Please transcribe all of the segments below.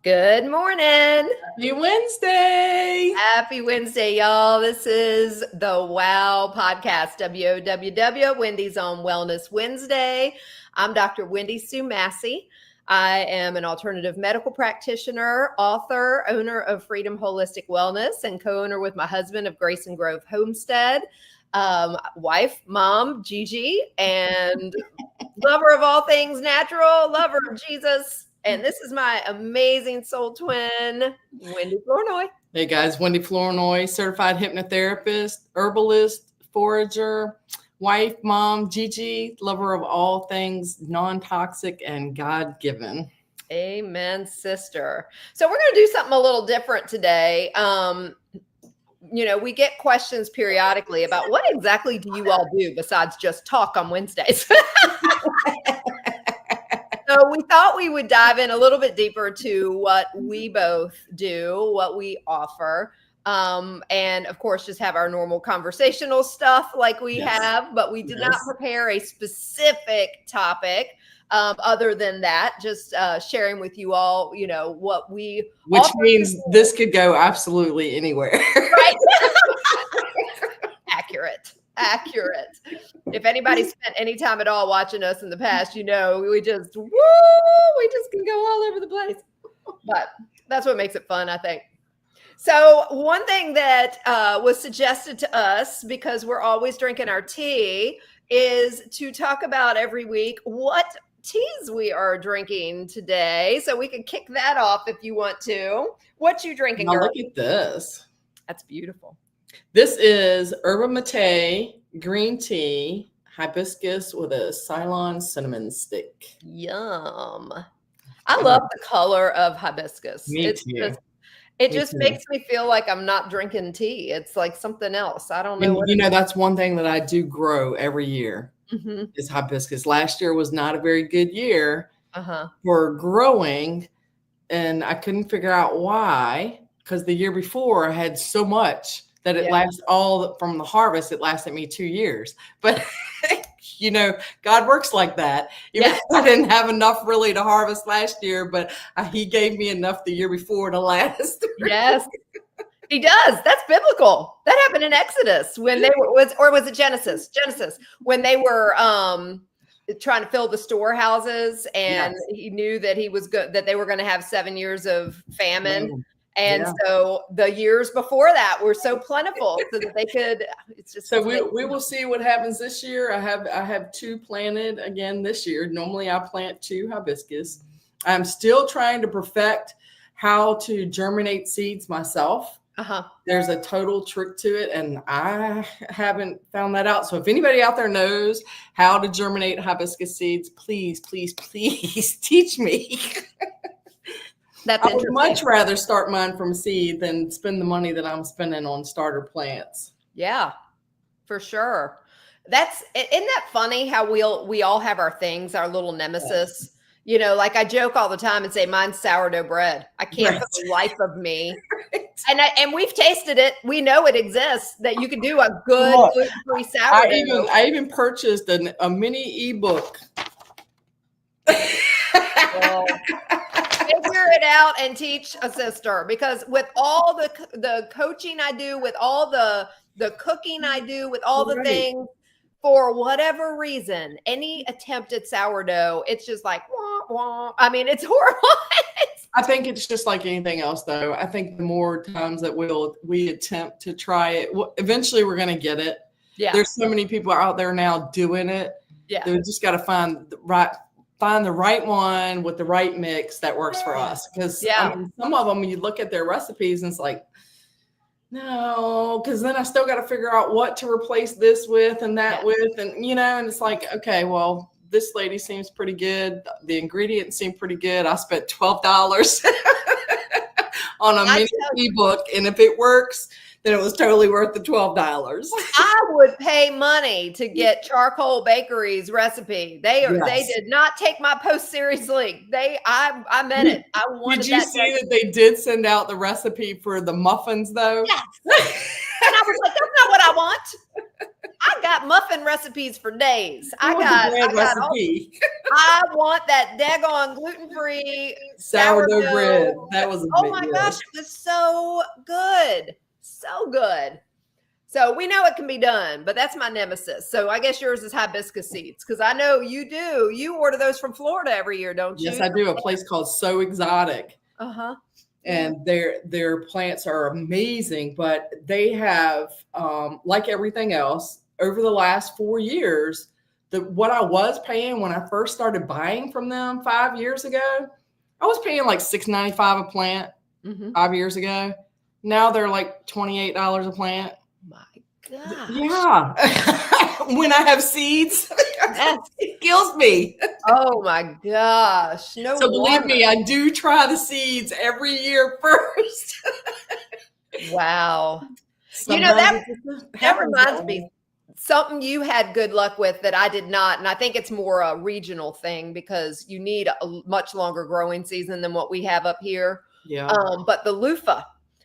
Good morning. Happy Wednesday. Happy Wednesday, y'all. This is the WOW podcast, WOWW, Wendy's on Wellness Wednesday. I'm Dr. Wendy Sue Massey. I am an alternative medical practitioner, author, owner of Freedom Holistic Wellness, and co-owner with my husband of Grace and Grove Homestead. Wife, mom, Gigi, and lover of all things natural, lover of Jesus. And this is my amazing soul twin, Wendy Flournoy. Hey guys, Wendy Flournoy, certified hypnotherapist, herbalist, forager, wife, mom, Gigi, lover of all things non-toxic and God-given. Amen, sister. So we're going to do something a little different today. We get questions periodically about what exactly do you all do besides just talk on Wednesdays? So we thought we would dive in a little bit deeper to what we both do, what we offer, and of course, just have our normal conversational stuff like we have, but we did not prepare a specific topic other than that, just sharing with you all, what we Which means this could go absolutely anywhere. Right? Accurate. If anybody spent any time at all watching us in the past, we just can go all over the place. But that's what makes it fun, I think. So one thing that was suggested to us, because we're always drinking our tea, is to talk about every week what teas we are drinking today. So we can kick that off if you want to. What you drinking, girl? Look at this. That's beautiful. This is yerba mate green tea, hibiscus with a Ceylon cinnamon stick. Yum. I love the color of hibiscus. Me too. It just makes me feel like I'm not drinking tea. It's like something else. I don't know. That's one thing that I do grow every year is hibiscus. Last year was not a very good year for growing, and I couldn't figure out why, because the year before I had so much that it lasts from the harvest. It lasted me 2 years. But, God works like that. Even I didn't have enough really to harvest last year, but he gave me enough the year before to last. Yes, he does. That's biblical. That happened in Exodus when they were, or was it Genesis? Genesis, when they were trying to fill the storehouses, and he knew that that they were going to have 7 years of famine. And so the years before that were so plentiful so that they could, it's just. So we will see what happens this year. I have 2 planted again this year. Normally I plant 2 hibiscus. I'm still trying to perfect how to germinate seeds myself. There's a total trick to it, and I haven't found that out. So if anybody out there knows how to germinate hibiscus seeds, please teach me. I would much rather start mine from seed than spend the money that I'm spending on starter plants. Yeah, for sure. Isn't that funny how we all have our things, our little nemesis? Like I joke all the time and say mine's sourdough bread. I can't for the life of me. And we've tasted it. We know it exists, that you can do a good gluten-free sourdough. I even purchased a mini ebook. Well, figure it out and teach a sister, because with all the coaching I do, with all the cooking I do, with all the things, for whatever reason, any attempt at sourdough, it's just like, wah, wah. I mean, it's horrible. I think it's just like anything else, though. I think the more times that we attempt to try it, eventually we're going to get it. Yeah. There's so many people out there now doing it. Yeah. They just got to find the right one with the right mix that works for us. Because some of them, you look at their recipes and it's like, no, because then I still got to figure out what to replace this with and that with. And, and it's like, okay, well, this lady seems pretty good. The ingredients seem pretty good. I spent $12 on a mini ebook. And if it works, then it was totally worth the $12. I would pay money to get Charcoal Bakery's recipe. They did not take my post seriously. I meant it. I wanted. Did you see that they did send out the recipe for the muffins though? Yes. And I was like, that's not what I want. I got muffin recipes for days. I want that daggone gluten-free sourdough bread. That was gosh, it was so good. So good. So we know it can be done, but that's my nemesis. So I guess yours is hibiscus seeds, because I know you do. You order those from Florida every year, don't you? Yes, I do. A place called So Exotic. Uh-huh. And their plants are amazing, but they have, like everything else, over the last 4 years, what I was paying when I first started buying from them 5 years ago, I was paying like $6.95 a plant 5 years ago. Now they're like $28 a plant. My gosh. Yeah. When I have seeds, it kills me. Oh my gosh. No So believe me, I do try the seeds every year first. Wow. That reminds me, something you had good luck with that I did not. And I think it's more a regional thing because you need a much longer growing season than what we have up here. Yeah. But the loofah.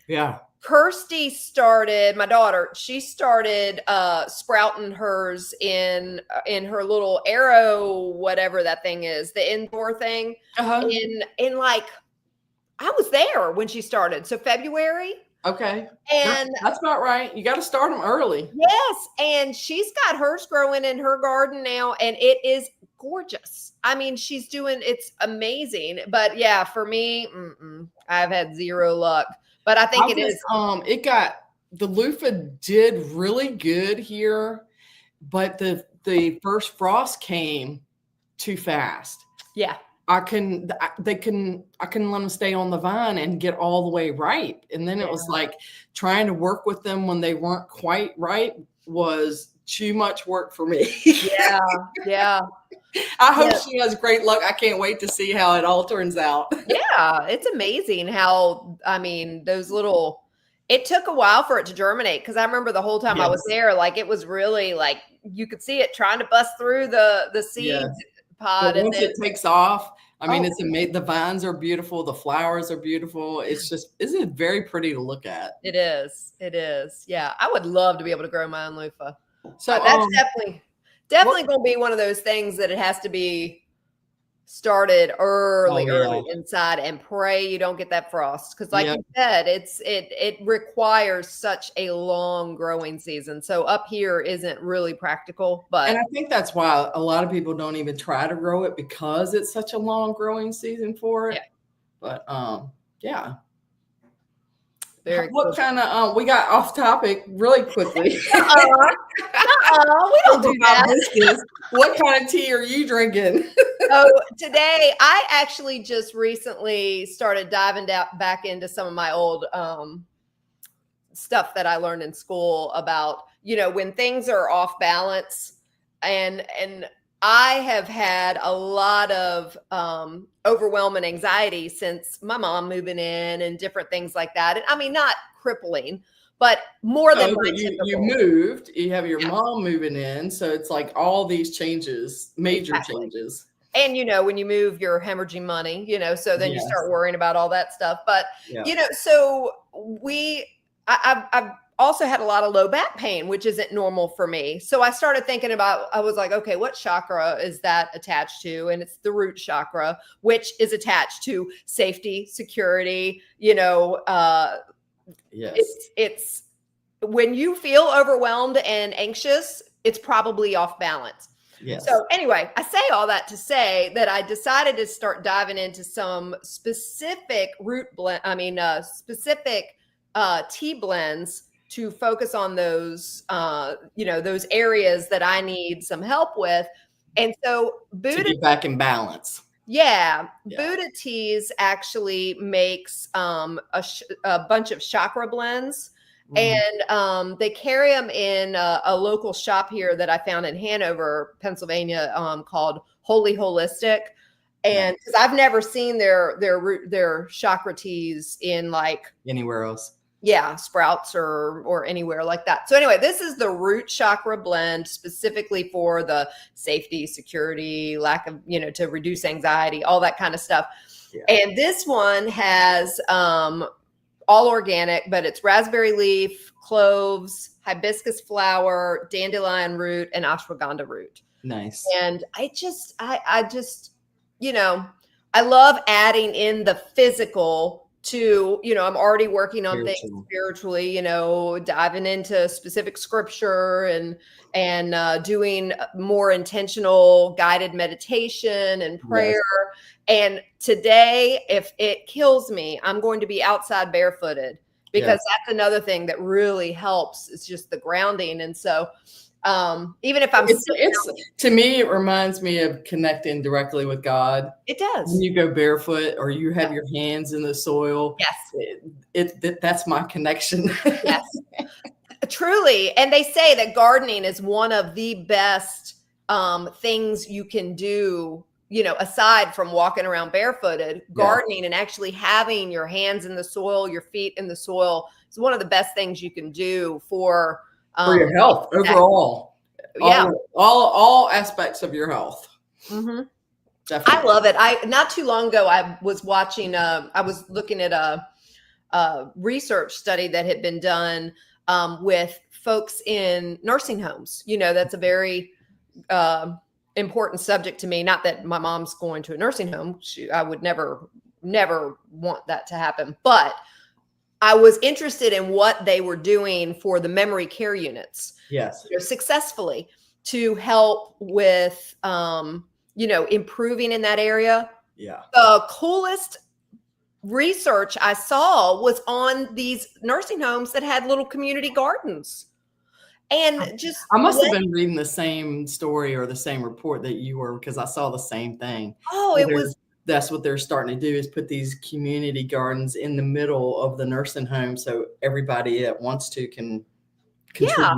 Yeah. Kirsty started, my daughter, she started sprouting hers in her little arrow, whatever that thing is, the indoor thing. In like, I was there when she started. So February. Okay. And that's about right. You got to start them early. Yes. And she's got hers growing in her garden now, and it is gorgeous. I mean, it's amazing. But yeah, for me, I've had zero luck. But I think the loofah did really good here, but the first frost came too fast. Yeah. I couldn't let them stay on the vine and get all the way ripe. And then it was like trying to work with them when they weren't quite ripe was too much work for me. Yeah. Yeah. I hope she has great luck. I can't wait to see how it all turns out. Yeah. It's amazing how, I mean, it took a while for it to germinate. Cause I remember the whole time I was there, like, it was really like, you could see it trying to bust through the seeds pod. But once it takes off, I mean, it's amazing. The vines are beautiful. The flowers are beautiful. Isn't it very pretty to look at? It is. It is. Yeah. I would love to be able to grow my own loofah. So that's definitely going to be one of those things that it has to be started early inside, and pray you don't get that frost. Cause like you said, it requires such a long growing season. So up here isn't really practical, and I think that's why a lot of people don't even try to grow it, because it's such a long growing season for it. Yeah. But what kind of we got off topic really quickly. We don't do that. What kind of tea are you drinking? Today I actually just recently started diving back into some of my old stuff that I learned in school about, when things are off balance, and I have had a lot of overwhelming anxiety since my mom moving in and different things like that. And I mean, not crippling, but more than you moved. You have your mom moving in, so it's like all these changes, major changes. And when you move, you're hemorrhaging money. So then you start worrying about all that stuff. But so I've also had a lot of low back pain, which isn't normal for me. So I started thinking I was like, okay, what chakra is that attached to? And it's the root chakra, which is attached to safety, security, it's when you feel overwhelmed and anxious, it's probably off balance. Yes. So anyway, I say all that to say that I decided to start diving into some specific specific tea blends to focus on those, those areas that I need some help with. And so Buddha, to get back in balance. Yeah. Buddha Teas actually makes a bunch of chakra blends. And they carry them in a local shop here that I found in Hanover, Pennsylvania, called Holy Holistic. And because I've never seen their chakra teas in like anywhere else. Yeah, Sprouts or anywhere like that. So anyway, this is the root chakra blend specifically for the safety, security, lack of, to reduce anxiety, all that kind of stuff. Yeah. And this one has all organic, but it's raspberry leaf, cloves, hibiscus flower, dandelion root, and ashwagandha root. Nice. And I just, I love adding in the physical to, I'm already working on things spiritually, diving into specific scripture and doing more intentional guided meditation and prayer. Yes. And today, if it kills me, I'm going to be outside barefooted, because that's another thing that really helps. It's just the grounding. And so even if I'm to me, it reminds me of connecting directly with God. It does. When you go barefoot or you have your hands in the soil. Yes. That's my connection. Yes. Truly. And they say that gardening is one of the best things you can do, aside from walking around barefooted. Gardening and actually having your hands in the soil, your feet in the soil is one of the best things you can do for your health overall. All aspects of your health. Mm-hmm. Definitely. I love it. Not too long ago, I was watching, I was looking at a research study that had been done with folks in nursing homes. That's a very important subject to me. Not that my mom's going to a nursing home. I would never want that to happen. But I was interested in what they were doing for the memory care units. Yes. Successfully, to help with, improving in that area. Yeah. The coolest research I saw was on these nursing homes that had little community gardens. And I must have been reading the same story or the same report that you were, because I saw the same thing. Oh, it was. That's what they're starting to do, is put these community gardens in the middle of the nursing home so everybody that wants to can contribute. Yeah.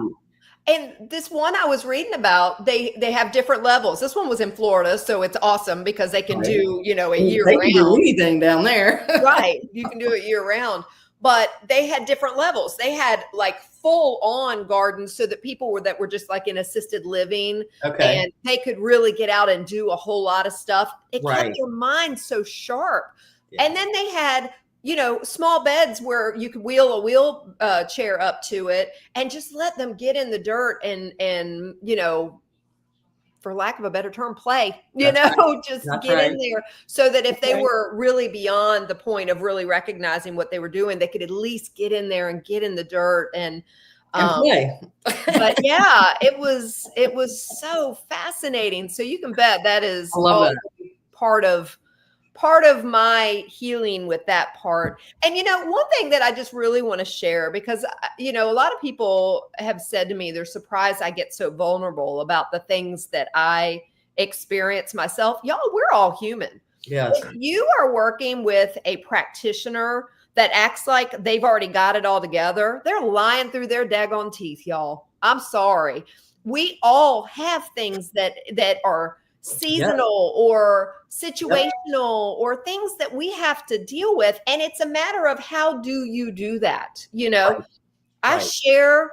And this one I was reading about, they have different levels. This one was in Florida, so it's awesome because they can do, a year round. They can do anything down there. Right. You can do it year round. But they had different levels. They had like full on gardens so that people that were just like in assisted living, and they could really get out and do a whole lot of stuff. It kept your mind so sharp. Yeah. And then they had, small beds where you could wheel a wheelchair up to it and just let them get in the dirt and for lack of a better term, play, just get in there, so that if they were really beyond the point of really recognizing what they were doing, they could at least get in there and get in the dirt and play. But yeah, it was so fascinating. So you can bet that is part of my healing with that part. And, one thing that I just really want to share, because, a lot of people have said to me, they're surprised I get so vulnerable about the things that I experience myself. Y'all, we're all human. Yes. If you are working with a practitioner that acts like they've already got it all together, they're lying through their daggone teeth, y'all. I'm sorry. We all have things that are seasonal or situational or things that we have to deal with. And it's a matter of how do you do that? I share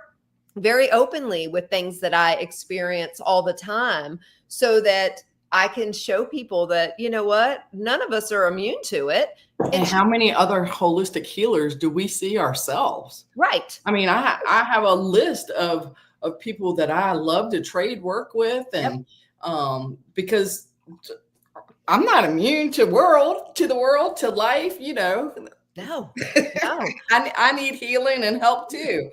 very openly with things that I experience all the time so that I can show people that, what, none of us are immune to it. And how many other holistic healers do we see ourselves? Right. I mean, I have a list of people that I love to trade work with, and because I'm not immune to the world, to life, No. I need healing and help too.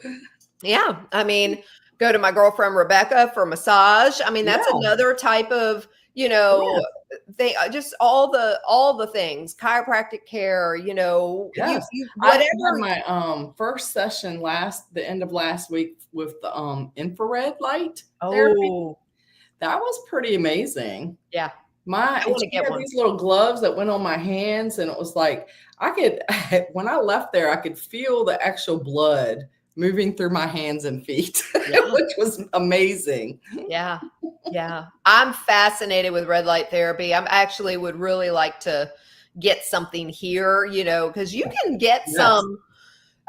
Yeah. I mean, go to my girlfriend Rebecca for massage. I mean, that's another type of, they just all the things, chiropractic care, Yes. whatever. I had my first session the end of last week with the infrared light therapy. That was pretty amazing. Yeah. I want to get these little gloves that went on my hands, and it was like when I left there, I could feel the actual blood moving through my hands and feet, which was amazing. Yeah. Yeah. I'm fascinated with red light therapy. I actually would really like to get something here, because you can get some.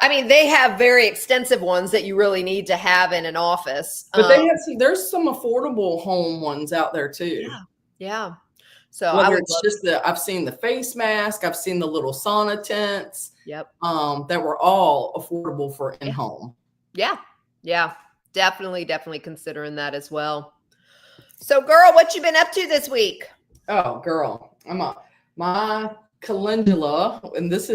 I mean, they have very extensive ones that you really need to have in an office. But there's some affordable home ones out there too. Yeah. So whether it's just I've seen the face mask, I've seen the little sauna tents. Yep. That were all affordable for in-home. Yeah. Yeah. Definitely considering that as well. So girl, what you been up to this week? Oh, girl, my calendula, and this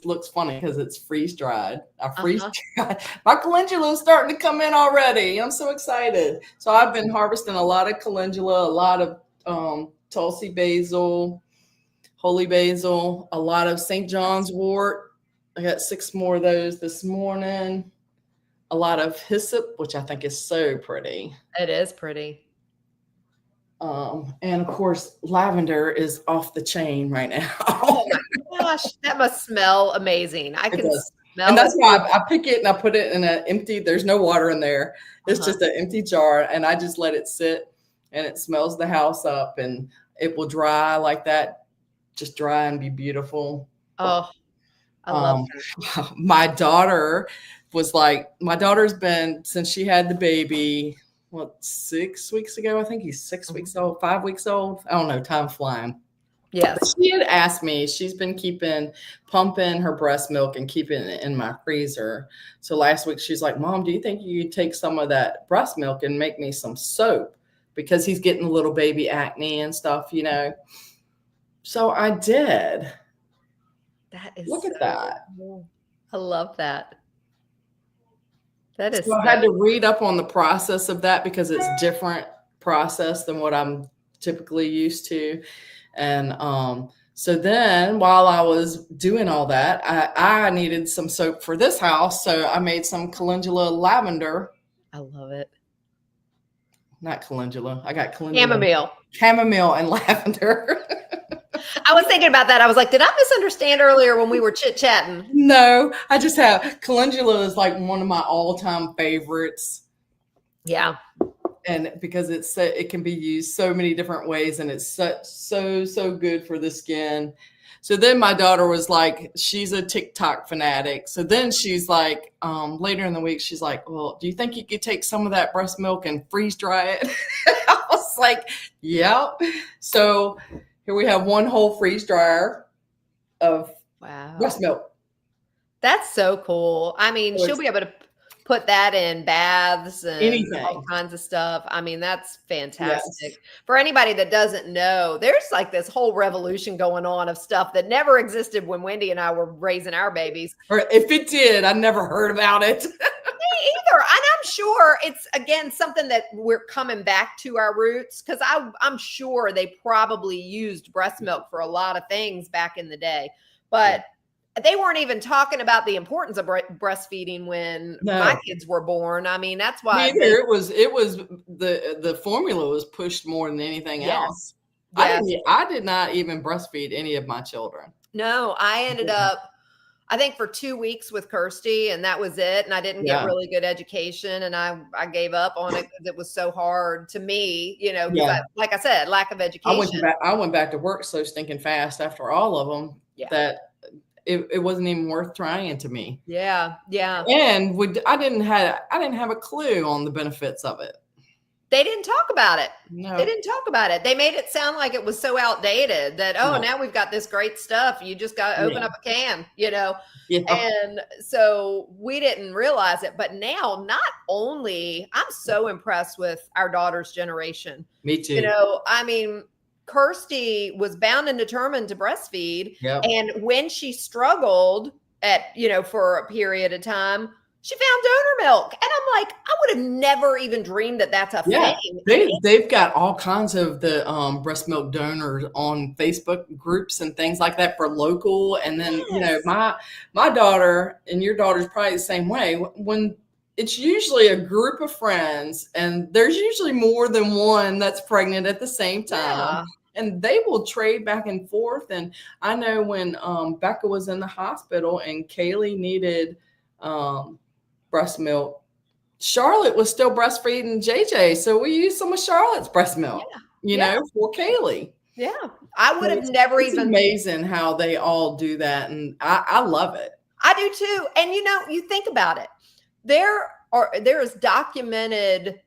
looks funny because it's freeze dried. I freeze dried. My calendula is starting to come in already. I'm so excited. So I've been harvesting a lot of calendula, a lot of Tulsi basil, holy basil, a lot of St. John's wort. I got 6 more of those this morning. A lot of hyssop, which I think is so pretty. It is pretty. And of course, lavender is off the chain right now. Oh my gosh, that must smell amazing. I can smell and that's why I pick it and I put it in an empty, there's no water in there. It's just an empty jar, and I just let it sit, and it smells the house up, and it will dry like that, just dry and be beautiful. Oh, I love that. My daughter's been, since she had the baby, 6 weeks ago, I think he's 6 weeks old, 5 weeks old. I don't know, time flying. Yes. But she had asked me, she's been pumping her breast milk and keeping it in my freezer. So last week she's like, Mom, do you think you could take some of that breast milk and make me some soap? Because he's getting a little baby acne and stuff, So I did. That is Look at that. Cool. I love that. That is. So I had to read up on the process of that because it's different process than what I'm typically used to. And so then while I was doing all that, I needed some soap for this house. So I made some calendula lavender. I love it. Not calendula. I got calendula. Chamomile and lavender. I was thinking about that. I was like, did I misunderstand earlier when we were chit-chatting? No, I just have calendula is like one of my all-time favorites. Yeah. And because it can be used so many different ways, and it's so good for the skin. So then my daughter was like, she's a TikTok fanatic. So then she's like, later in the week, she's like, well, do you think you could take some of that breast milk and freeze dry it? I was like, yeah. So here we have one whole freeze dryer of breast milk. That's so cool. I mean, she'll be able to put that in baths and all kinds of stuff. I mean, that's fantastic. Yes. For anybody that doesn't know, there's like this whole revolution going on of stuff that never existed when Wendy and I were raising our babies. Or if it did, I never heard about it. Me either. And I'm sure it's, again, something that we're coming back to our roots, because I'm sure they probably used breast milk for a lot of things back in the day. But they weren't even talking about the importance of breastfeeding when my kids were born. I mean, that's why it was the formula was pushed more than anything else. Yes. I did not even breastfeed any of my children. No, I ended up, I think, for 2 weeks with Kirsty, and that was it. And I didn't get really good education, and I gave up on it because it was so hard to me, like I said, lack of education. I went back to work so stinking fast after all of them that it wasn't even worth trying to me. Yeah. Yeah. And I didn't have a clue on the benefits of it. They didn't talk about it. No. They didn't talk about it. They made it sound like it was so outdated that, now we've got this great stuff. You just got to open up a can, Yeah. And so we didn't realize it. But now, not only, I'm so impressed with our daughter's generation. Me too. I mean, Kirsty was bound and determined to breastfeed. Yep. And when she struggled for a period of time, she found donor milk. And I'm like, I would have never even dreamed that that's a thing. They've got all kinds of the breast milk donors on Facebook groups and things like that for local. And then, my daughter, and your daughter's probably the same way, when it's usually a group of friends, and there's usually more than one that's pregnant at the same time. And they will trade back and forth. And I know when Becca was in the hospital and Kaylee needed breast milk, Charlotte was still breastfeeding JJ. So we used some of Charlotte's breast milk, for Kaylee. Yeah. I would have never even. It's amazing how they all do that. And I love it. I do too. And you think about it. There is documented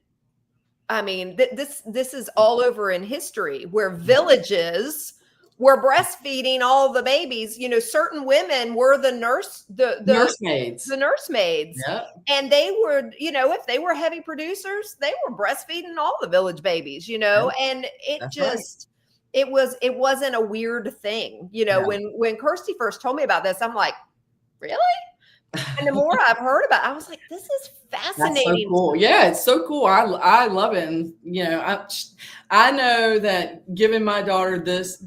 I mean, this is all over in history where villages were breastfeeding all the babies. You know, certain women were the nursemaids. Yep. And they were, you know, if they were heavy producers, they were breastfeeding all the village babies, you know, and it wasn't a weird thing. You know, when Kirsty first told me about this, I'm like, really? And the more I've heard about it, I was like, this is fascinating. That's so cool. Yeah, it's so cool. I love it. And, you know, I know that giving my daughter this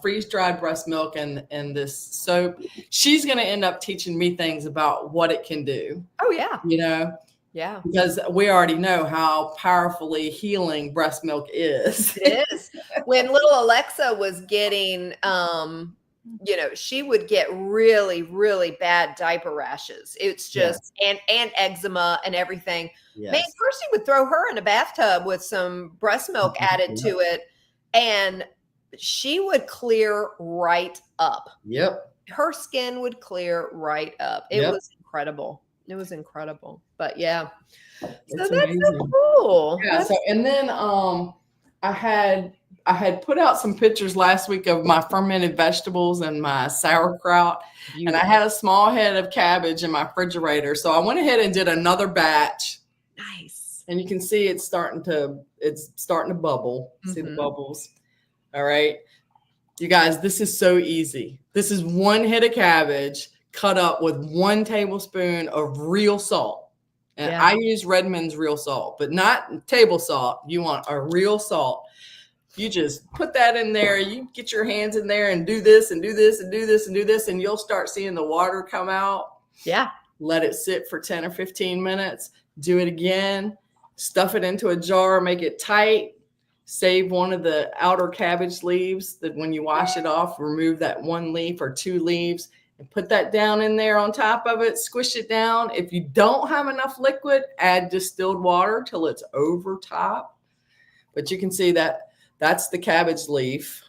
freeze-dried breast milk and this soap, she's going to end up teaching me things about what it can do. Oh, yeah. You know? Yeah. Because we already know how powerfully healing breast milk is. It is. When little Alexa was getting, you know, she would get really, really bad diaper rashes. It's just, and eczema and everything. Yes. Man, Kirsty would throw her in a bathtub with some breast milk added to it, and she would clear right up. Yep. Her skin would clear right up. It was incredible. It was incredible. But yeah. So that's amazing. So cool. Yeah. So, and then I had put out some pictures last week of my fermented vegetables and my sauerkraut. And I had a small head of cabbage in my refrigerator. So I went ahead and did another batch. Nice. And you can see it's starting to bubble. Mm-hmm. See the bubbles? All right. You guys, this is so easy. This is one head of cabbage cut up with 1 tablespoon of real salt. And I use Redmond's real salt, but not table salt. You want a real salt. You just put that in there. You get your hands in there and do this and do this and do this and do this, and you'll start seeing the water come out. Yeah. Let it sit for 10 or 15 minutes. Do it again. Stuff it into a jar. Make it tight. Save one of the outer cabbage leaves that when you wash it off, remove that 1 leaf or 2 leaves and put that down in there on top of it. Squish it down. If you don't have enough liquid, add distilled water till it's over top. But you can see that that's the cabbage leaf.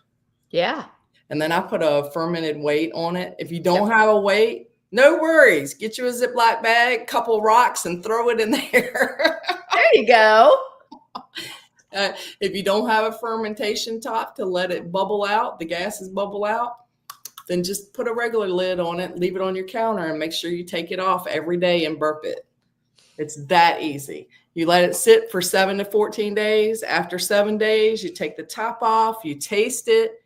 Yeah. And then I put a fermented weight on it. If you don't have a weight, no worries. Get you a Ziploc bag, couple rocks, and throw it in there. There you go. If you don't have a fermentation top to let it bubble out, the gases bubble out, then just put a regular lid on it, leave it on your counter, and make sure you take it off every day and burp it. It's that easy. You let it sit for 7 to 14 days. After 7 days, you take the top off, you taste it.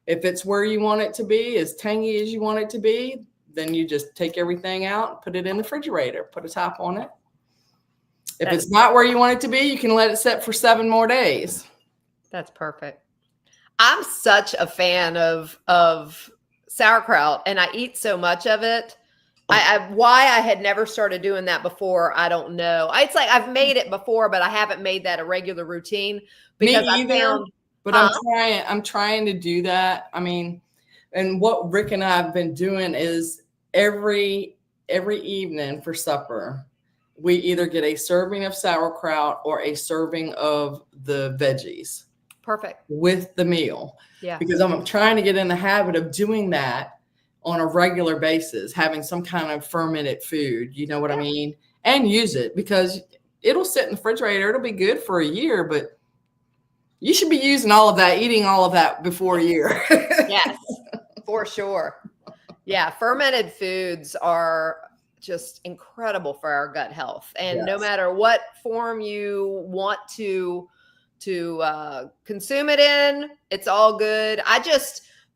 If it's where you want it to be, as tangy as you want it to be, then you just take everything out, put it in the refrigerator, put a top on it. If it's not where you want it to be, you can let it sit for 7 more days. That's perfect. I'm such a fan of sauerkraut, and I eat so much of it. Why I had never started doing that before, I don't know. It's like I've made it before, but I haven't made that a regular routine because Me either, but I'm trying to do that. I mean, and what Rick and I have been doing is every evening for supper, we either get a serving of sauerkraut or a serving of the veggies. Perfect. With the meal. Yeah. Because I'm trying to get in the habit of doing that on a regular basis, having some kind of fermented food, you know what I mean? And use it because it'll sit in the refrigerator. It'll be good for a year, but you should be using all of that, eating all of that before a year. Yes, for sure. Yeah. Fermented foods are just incredible for our gut health. And no matter what form you want to consume it in, it's all good.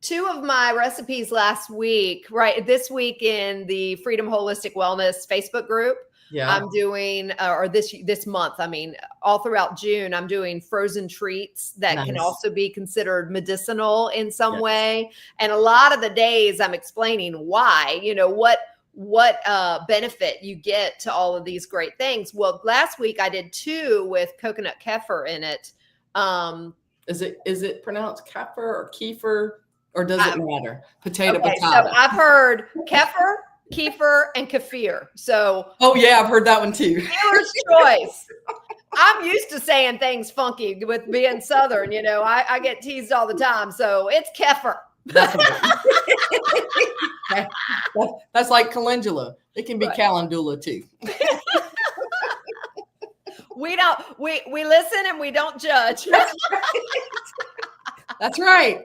2 of my recipes last week, this week in the Freedom Holistic Wellness Facebook group, I'm doing, or this month, I mean, all throughout June, I'm doing frozen treats that can also be considered medicinal in some way. And a lot of the days I'm explaining why, you know, what benefit you get to all of these great things. Well, last week I did 2 with coconut kefir in it. Is it pronounced kefir or kefir, or does it matter? Potato. So I've heard kefir, and kefir. So I've heard that one too. Viewer's choice. I'm used to saying things funky with being Southern. You know, I get teased all the time. So it's kefir. That's like calendula. It can be calendula too. We listen and we don't judge. That's right.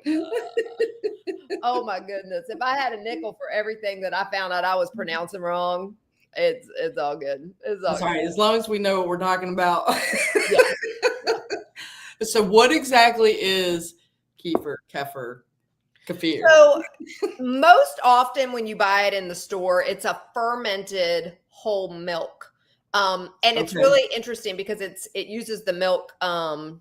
Oh my goodness. If I had a nickel for everything that I found out I was pronouncing wrong, it's all good. That's right. As long as we know what we're talking about. Yeah. So what exactly is kefir? So most often when you buy it in the store, it's a fermented whole milk. And it's really interesting because it uses the milk, the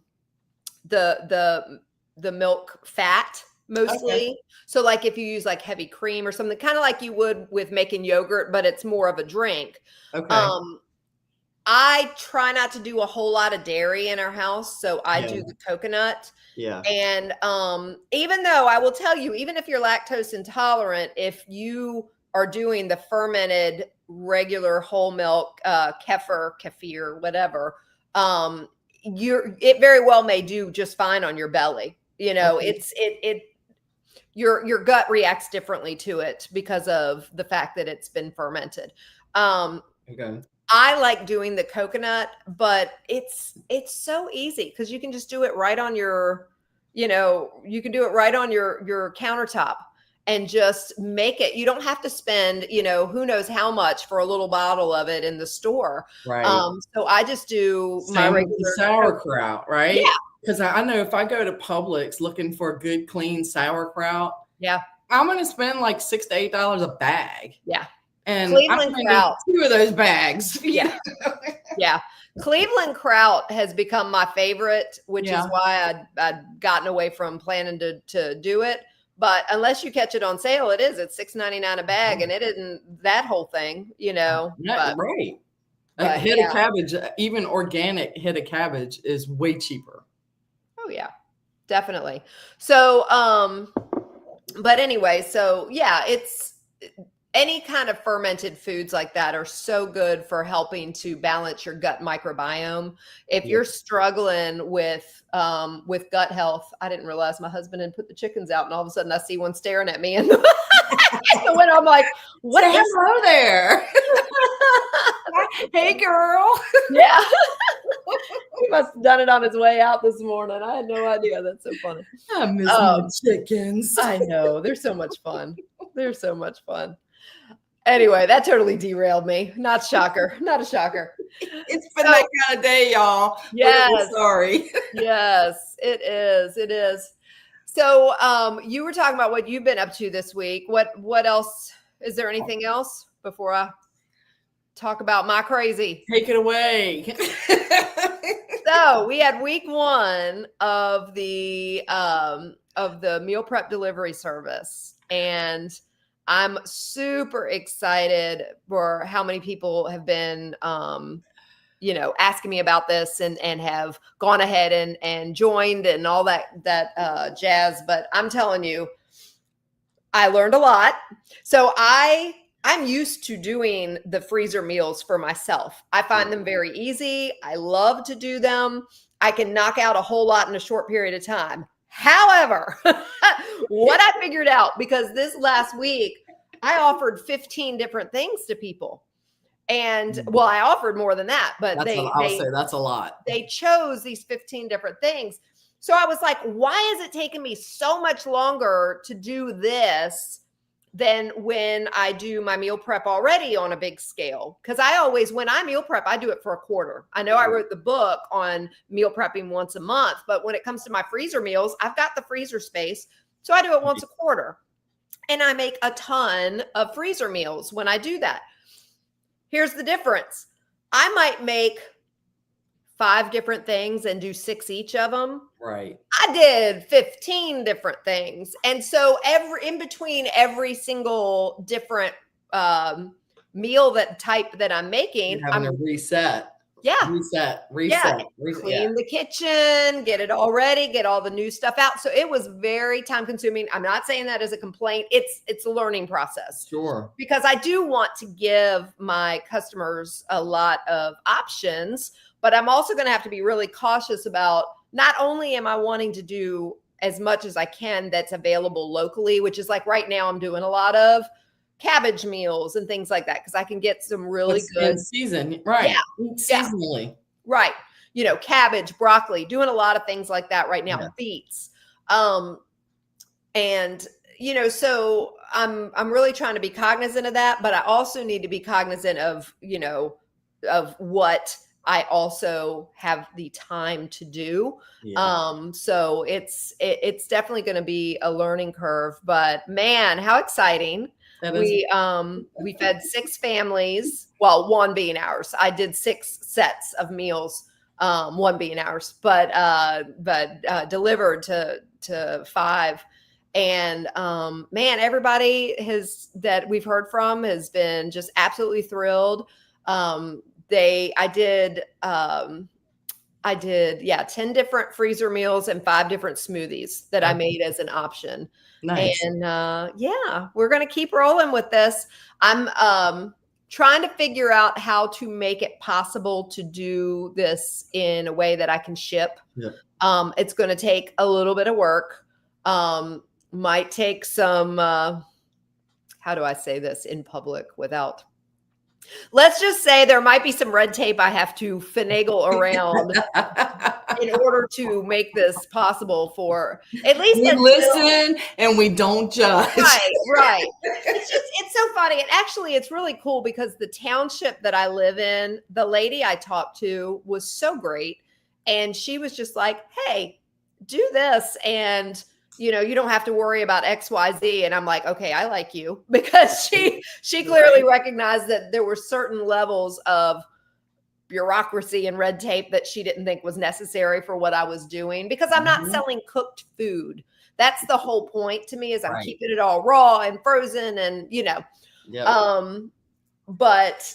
milk fat mostly. Okay. So like if you use like heavy cream or something, kind of like you would with making yogurt, but it's more of a drink. Okay. I try not to do a whole lot of dairy in our house. So I do the coconut. Yeah. And even though I will tell you, even if you're lactose intolerant, if you are doing the fermented regular whole milk, kefir, whatever, it very well may do just fine on your belly. You know, your gut reacts differently to it because of the fact that it's been fermented. Okay. I like doing the coconut, but it's so easy because you can just do it right on your, you can do it right on your countertop and just make it. You don't have to spend, who knows how much for a little bottle of it in the store. Right. So I just do my regular sauerkraut, right? Yeah. Because I know if I go to Publix looking for good, clean sauerkraut, yeah, I'm going to spend like $6 to $8 a bag. Yeah. And Cleveland kraut, 2 of those bags. Yeah. Yeah. Cleveland kraut has become my favorite, which is why I'd gotten away from planning to do it. But unless you catch it on sale, it's $6.99 a bag, and it isn't that whole thing, Not right. A head of cabbage, even organic head of cabbage, is way cheaper. Oh yeah, definitely. So, but anyway, so yeah, it's any kind of fermented foods like that are so good for helping to balance your gut microbiome. If you're struggling with gut health, I didn't realize my husband had put the chickens out, and all of a sudden I see one staring at me, and when I'm like, "What? Hello there, hey girl." Yeah, he must have done it on his way out this morning. I had no idea. That's so funny. I miss my chickens. I know, they're so much fun. They're so much fun. Anyway, that totally derailed me. Not a shocker. It's been that kind of day, y'all. Yes. Sorry. Yes, it is. It is. So you were talking about what you've been up to this week. What else? Is there anything else before I talk about my crazy? Take it away. So we had week 1 of the meal prep delivery service, and I'm super excited for how many people have been, asking me about this and have gone ahead and joined and all that jazz. But I'm telling you, I learned a lot. So I'm used to doing the freezer meals for myself. I find them very easy. I love to do them. I can knock out a whole lot in a short period of time. However, what I figured out, because this last week I offered 15 different things to people, and I offered more than that, but I'll say that's a lot. They chose these 15 different things. So I was like, why is it taking me so much longer to do this than when I do my meal prep already on a big scale? Because when I meal prep, I do it for a quarter. I know I wrote the book on meal prepping once a month, but when it comes to my freezer meals, I've got the freezer space. So I do it once a quarter, and I make a ton of freezer meals when I do that. Here's the difference. I might make 5 different things and do 6 each of them. Right. I did 15 different things. And so in between every single different meal type that I'm making, I'm going to reset. Yeah. Reset. Clean the kitchen, get it all ready, get all the new stuff out. So it was very time consuming. I'm not saying that as a complaint. It's a learning process. Sure. Because I do want to give my customers a lot of options, but I'm also going to have to be really cautious about, not only am I wanting to do as much as I can that's available locally, which is like right now I'm doing a lot of cabbage meals and things like that, because I can get some really good in season, right? Yeah. Seasonally. Right. Cabbage, broccoli, doing a lot of things like that right now. Beets. And, so I'm really trying to be cognizant of that, but I also need to be cognizant of, of what I also have the time to do. So it's definitely going to be a learning curve, but man, how exciting. We fed 6 families, well, one being ours. I did 6 sets of meals, one being ours, but delivered to 5. And man, everybody that we've heard from has been just absolutely thrilled. I did 10 different freezer meals and 5 different smoothies that I made as an option. Nice. And we're going to keep rolling with this. I'm trying to figure out how to make it possible to do this in a way that I can ship. It's going to take a little bit of work. Might take some, how do I say this in public without, let's just say there might be some red tape I have to finagle around in order to make this possible for at least we listen and we don't judge. Right. It's so funny. And actually it's really cool because the township that I live in, the lady I talked to was so great. And she was just like, hey, do this. And you don't have to worry about X, Y, Z. And I'm like, okay, I like you, because she clearly recognized that there were certain levels of bureaucracy and red tape that she didn't think was necessary for what I was doing, because I'm not selling cooked food. That's the whole point to me, is I'm keeping it all raw and frozen and, but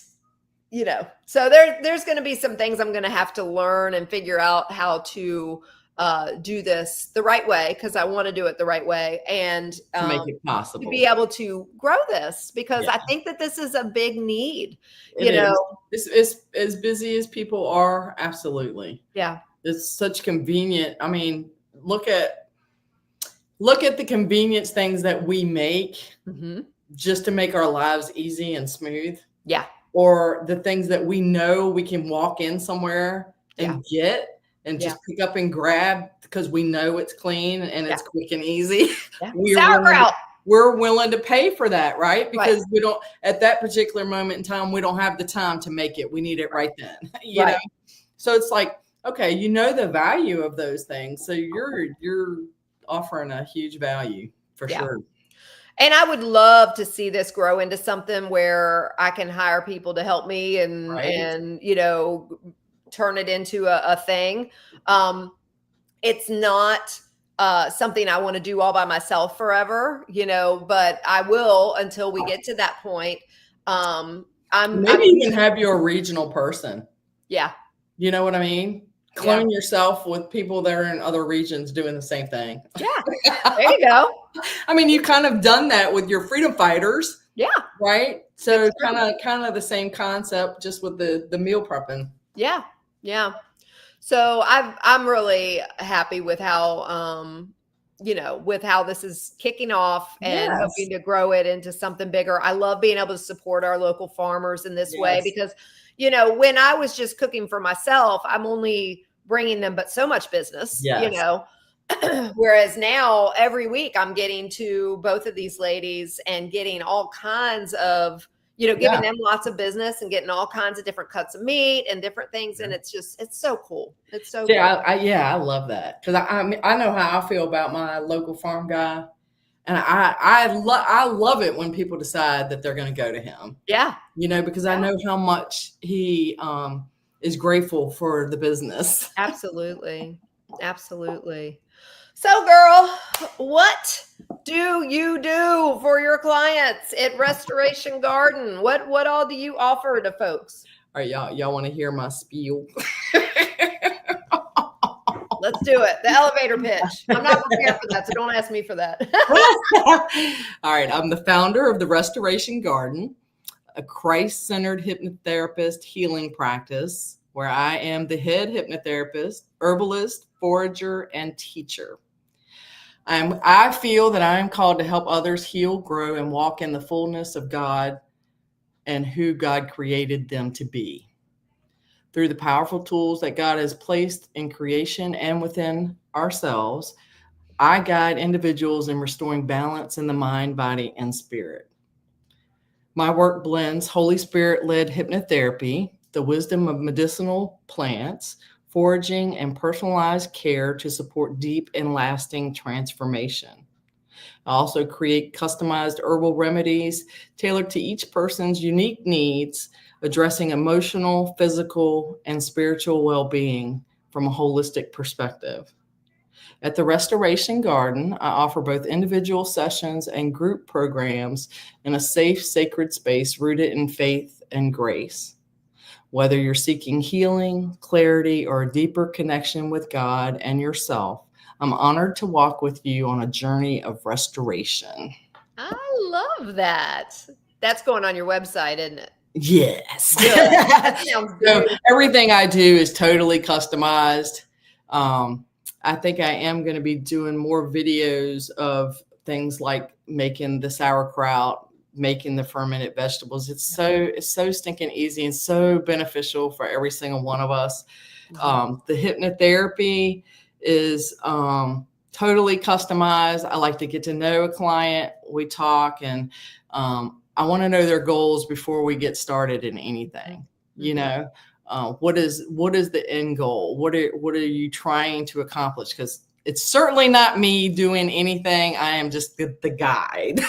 so there's going to be some things I'm going to have to learn and figure out how to do this the right way, because I want to do it the right way, and to make it possible to be able to grow this, because I think that this is a big need. It's as busy as people are. Absolutely. Yeah. It's such convenient. I mean, look at the convenience things that we make just to make our lives easy and smooth. Yeah. Or the things that we know we can walk in somewhere and get. And just pick up and grab because we know it's clean and it's quick and easy. Yeah. Sauerkraut. We're willing to pay for that, right? Because we don't, at that particular moment in time, we don't have the time to make it. We need it right then. You know? So it's like, okay, the value of those things. So you're offering a huge value for sure. And I would love to see this grow into something where I can hire people to help me and turn it into a thing. It's not something I want to do all by myself forever, but I will until we get to that point. Maybe you can have your regional person. Yeah. You know what I mean? Clone yourself with people that are in other regions doing the same thing. Yeah. There you go. I mean, you've kind of done that with your freedom fighters. Yeah. Right. So kind of the same concept, just with the meal prepping. Yeah. Yeah. So I'm really happy with how, with how this is kicking off and hoping to grow it into something bigger. I love being able to support our local farmers in this way, because, when I was just cooking for myself, I'm only bringing them but so much business, whereas now every week I'm getting to both of these ladies and getting all kinds of, giving them lots of business and getting all kinds of different cuts of meat and different things. And it's so cool. It's so cool. I love that. Cause I know how I feel about my local farm guy. And I love it when people decide that they're going to go to him. Yeah. Because I know how much he is grateful for the business. Absolutely. Absolutely. So, girl, what do you do for your clients at Restoration Garden? What all do you offer to folks? All right, y'all want to hear my spiel? Let's do it. The elevator pitch. I'm not prepared for that, so don't ask me for that. All right, I'm the founder of the Restoration Garden, a Christ-centered hypnotherapist healing practice where I am the head hypnotherapist, herbalist, forager, and teacher. I feel that I am called to help others heal, grow, and walk in the fullness of God and who God created them to be. through the powerful tools that God has placed in creation and within ourselves. I guide individuals in restoring balance in the mind, body, and spirit. My work blends Holy Spirit-led hypnotherapy, the wisdom of medicinal plants, foraging, and personalized care to support deep and lasting transformation. I also create customized herbal remedies tailored to each person's unique needs, addressing emotional, physical, and spiritual well-being from a holistic perspective. At the Restoration Garden, I offer both individual sessions and group programs in a safe, sacred space rooted in faith and grace. Whether you're seeking healing, clarity, or a deeper connection with God and yourself, I'm honored to walk with you on a journey of restoration. I love that. That's going on your website, isn't it? Yes. That sounds good. So everything I do is totally customized. I think I am going to be doing more videos of things like making the sauerkraut, making the fermented vegetables. It's so stinking easy and so beneficial for every single one of us. The hypnotherapy is totally customized. I like to get to know a client. We talk, and I want to know their goals before we get started in anything. You know, what is the end goal? What are you trying to accomplish? Because it's certainly not me doing anything. I am just the guide.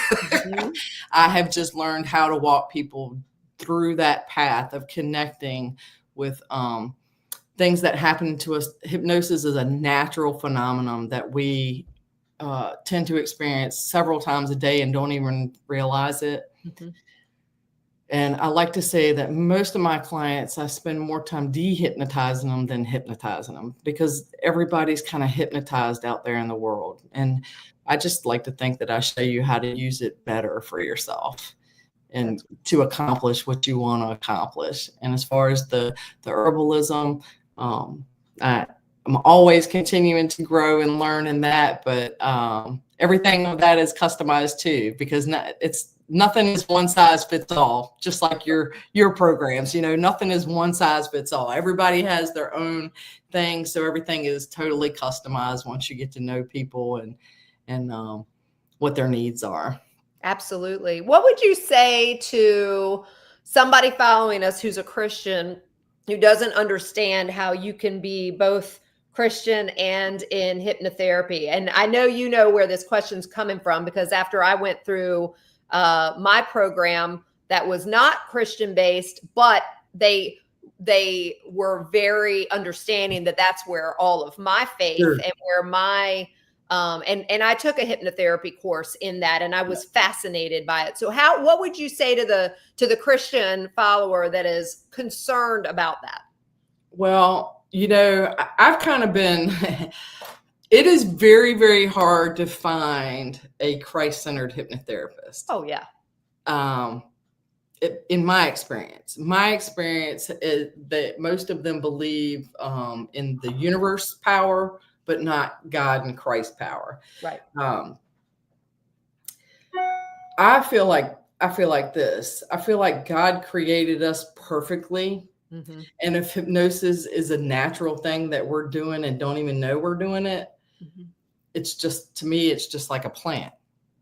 I have just learned how to walk people through that path of connecting with things that happen to us. Hypnosis is a natural phenomenon that we tend to experience several times a day and don't even realize it. And I like to say that most of my clients, I spend more time dehypnotizing them than hypnotizing them, because everybody's kind of hypnotized out there in the world. And I just like to think that I show you how to use it better for yourself and to accomplish what you want to accomplish. And as far as the herbalism, I'm always continuing to grow and learn in that, but everything of that is customized too, because nothing is one size fits all. Just like your programs, you know, nothing is one size fits all. Everybody has their own thing, so everything is totally customized once you get to know people and what their needs are. Absolutely. What would you say to somebody following us who's a Christian who doesn't understand how you can be both Christian and in hypnotherapy? And I know you know where this question's coming from, because after I went through my program that was not Christian based, but they were very understanding that that's where all of my faith and where my and I took a hypnotherapy course in that, and I was fascinated by it. So what would you say to the Christian follower that is concerned about that? Well, you know, I've kind of been, it is very, very hard to find a Christ-centered hypnotherapist. Oh, yeah. In my experience is that most of them believe in the universe power, but not God and Christ power. Right. I feel like this. I feel like God created us perfectly. And if hypnosis is a natural thing that we're doing and don't even know we're doing it, it's just, to me, it's just like a plant.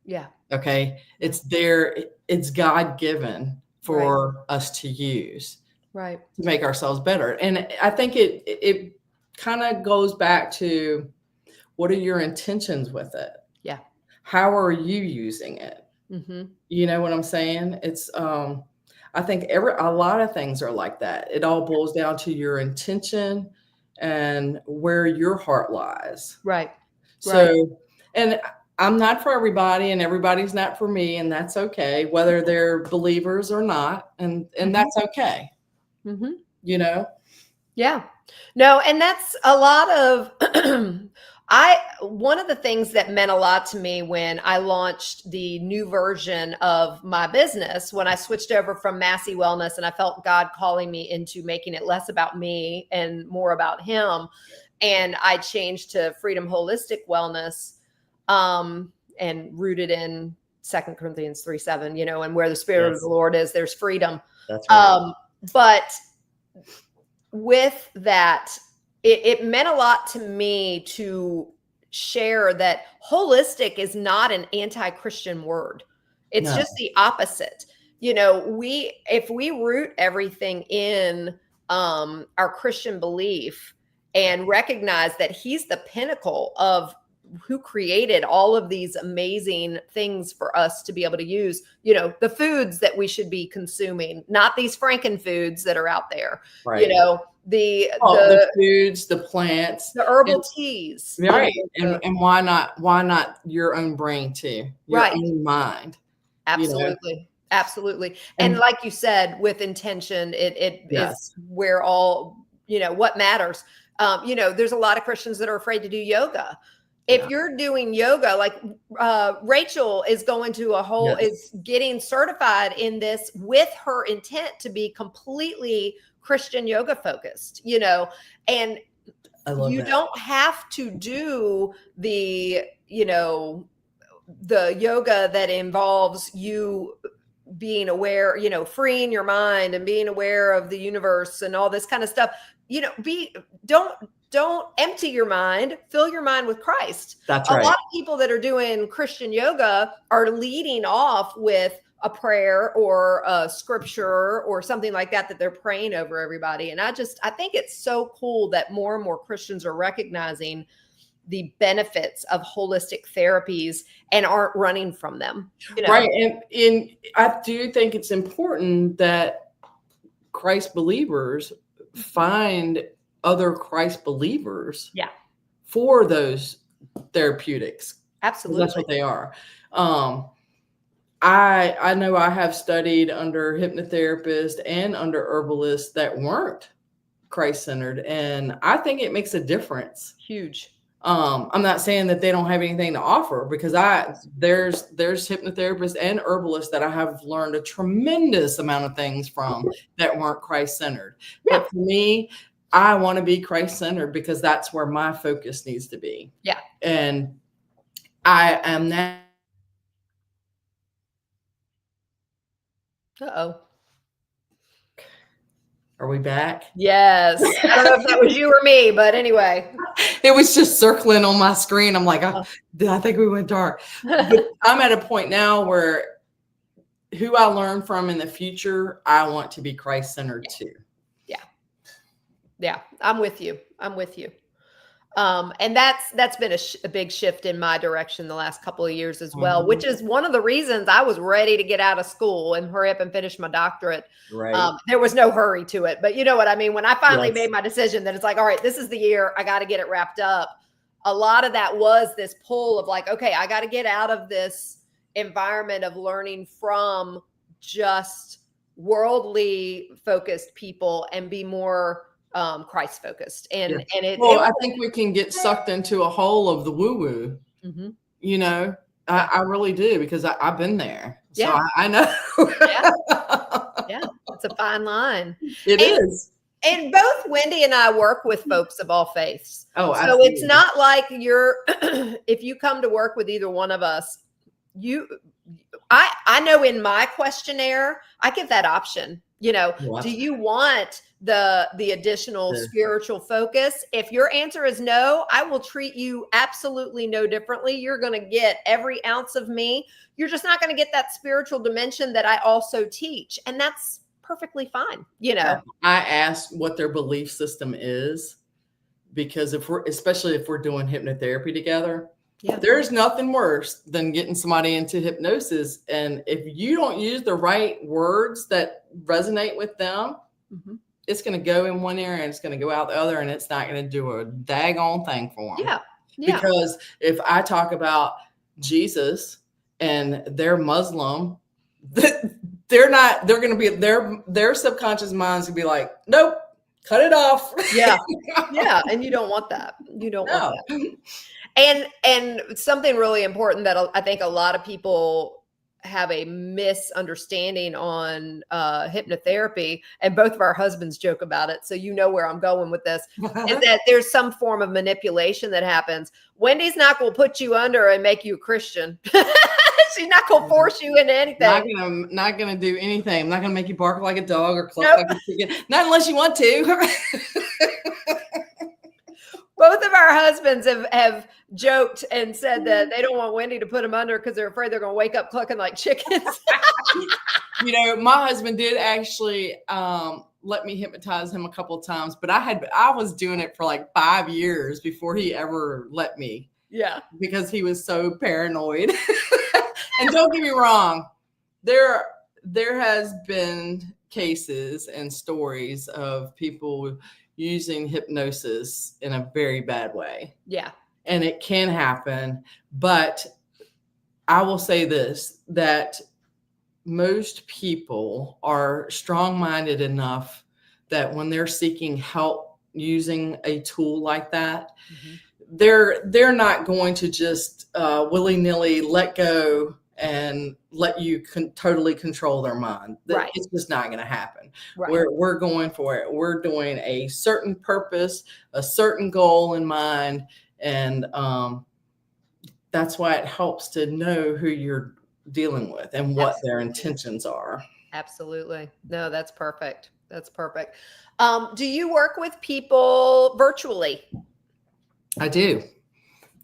Yeah. Okay. It's there. It's God given for us to use. Right. To make ourselves better. And I think it kind of goes back to, what are your intentions with it? Yeah. How are you using it? You know what I'm saying? It's, I think a lot of things are like that. It all boils down to your intention and where your heart lies. Right. So, and I'm not for everybody, and everybody's not for me, and that's okay, whether they're believers or not. And that's okay. You know? Yeah. No, and that's a lot of, one of the things that meant a lot to me when I launched the new version of my business, when I switched over from Massey Wellness, and I felt God calling me into making it less about me and more about him. And I changed to Freedom Holistic Wellness, and rooted in 2 Corinthians 3:7, and where the Spirit of the Lord is, there's freedom. That's right. But with that, it meant a lot to me to share that holistic is not an anti-Christian word. It's just the opposite. If we root everything in our Christian belief and recognize that he's the pinnacle of who created all of these amazing things for us to be able to use, the foods that we should be consuming, not these Franken foods that are out there, right. The foods, the plants, the herbal teas, right? And why not your own brain too, your own mind? Absolutely, absolutely. And like you said, with intention, it is where all what matters. There's a lot of Christians that are afraid to do yoga. If you're doing yoga, like Rachel is going to is getting certified in this with her intent to be completely Christian yoga focused, and you don't have to do the yoga that involves you being aware, freeing your mind and being aware of the universe and all this kind of stuff. Don't empty your mind, fill your mind with Christ. That's right. A lot of people that are doing Christian yoga are leading off with a prayer or a scripture or something like that they're praying over everybody. And I think it's so cool that more and more Christians are recognizing the benefits of holistic therapies and aren't running from them. Right. And I do think it's important that Christ believers find other Christ believers for those therapeutics. Absolutely. That's what they are. I know I have studied under hypnotherapists and under herbalists that weren't Christ-centered, and I think it makes a difference. Huge. I'm not saying that they don't have anything to offer, because there's hypnotherapists and herbalists that I have learned a tremendous amount of things from that weren't Christ-centered. Yeah. But for me, I want to be Christ-centered because that's where my focus needs to be. Yeah. And I am now. Uh-oh. Are we back? Yes. I don't know if that was you or me, but anyway. It was just circling on my screen. I'm like, I think we went dark. But I'm at a point now where who I learn from in the future, I want to be Christ-centered too. Yeah. I'm with you. And that's been a big shift in my direction the last couple of years as well, which is one of the reasons I was ready to get out of school and hurry up and finish my doctorate. Right. There was no hurry to it, but you know what I mean? When I finally made my decision that it's like, all right, this is the year, I got to get it wrapped up. A lot of that was this pull of like, okay, I got to get out of this environment of learning from just worldly focused people and be more Christ focused. And I think we can get sucked into a hole of the woo-woo. Mm-hmm. I really do, because I've been there. So I know. Yeah, it's a fine line. It is. And both Wendy and I work with folks of all faiths. Oh, so absolutely. It's not like if you come to work with either one of us, I know in my questionnaire, I give that option. Do you want the additional spiritual focus? If your answer is no, I will treat you absolutely no differently. You're going to get every ounce of me. You're just not going to get that spiritual dimension that I also teach. And that's perfectly fine. I ask what their belief system is, because especially if we're doing hypnotherapy together, there's nothing worse than getting somebody into hypnosis. And if you don't use the right words that resonate with them, it's going to go in one ear and it's going to go out the other, and it's not going to do a daggone thing for them. Yeah. Because if I talk about Jesus and they're Muslim, their subconscious mind's going to be like, nope, cut it off. Yeah. And you don't want that. Want that. And something really important that I think a lot of people have a misunderstanding on hypnotherapy, and both of our husbands joke about it, so you know where I'm going with this, is that there's some form of manipulation that happens. Wendy's not going to put you under and make you a Christian. She's not going to force you into anything. Not gonna do anything. I'm not gonna make you bark like a dog or cluck like a chicken. Not unless you want to. Both of our husbands have joked and said that they don't want Wendy to put them under because they're afraid they're going to wake up clucking like chickens. My husband did actually let me hypnotize him a couple of times, but I was doing it for like 5 years before he ever let me. Yeah. Because he was so paranoid. And don't get me wrong, there has been cases and stories of people using hypnosis in a very bad way. Yeah. And it can happen, but I will say this, that most people are strong-minded enough that when they're seeking help using a tool like that, they're not going to just willy-nilly let go and let you totally control their mind. Right. It's just not going to happen. Right. We're going for it. We're doing a certain purpose, a certain goal in mind, and that's why it helps to know who you're dealing with and what their intentions are. Absolutely. No, that's perfect. That's perfect. Do you work with people virtually? I do.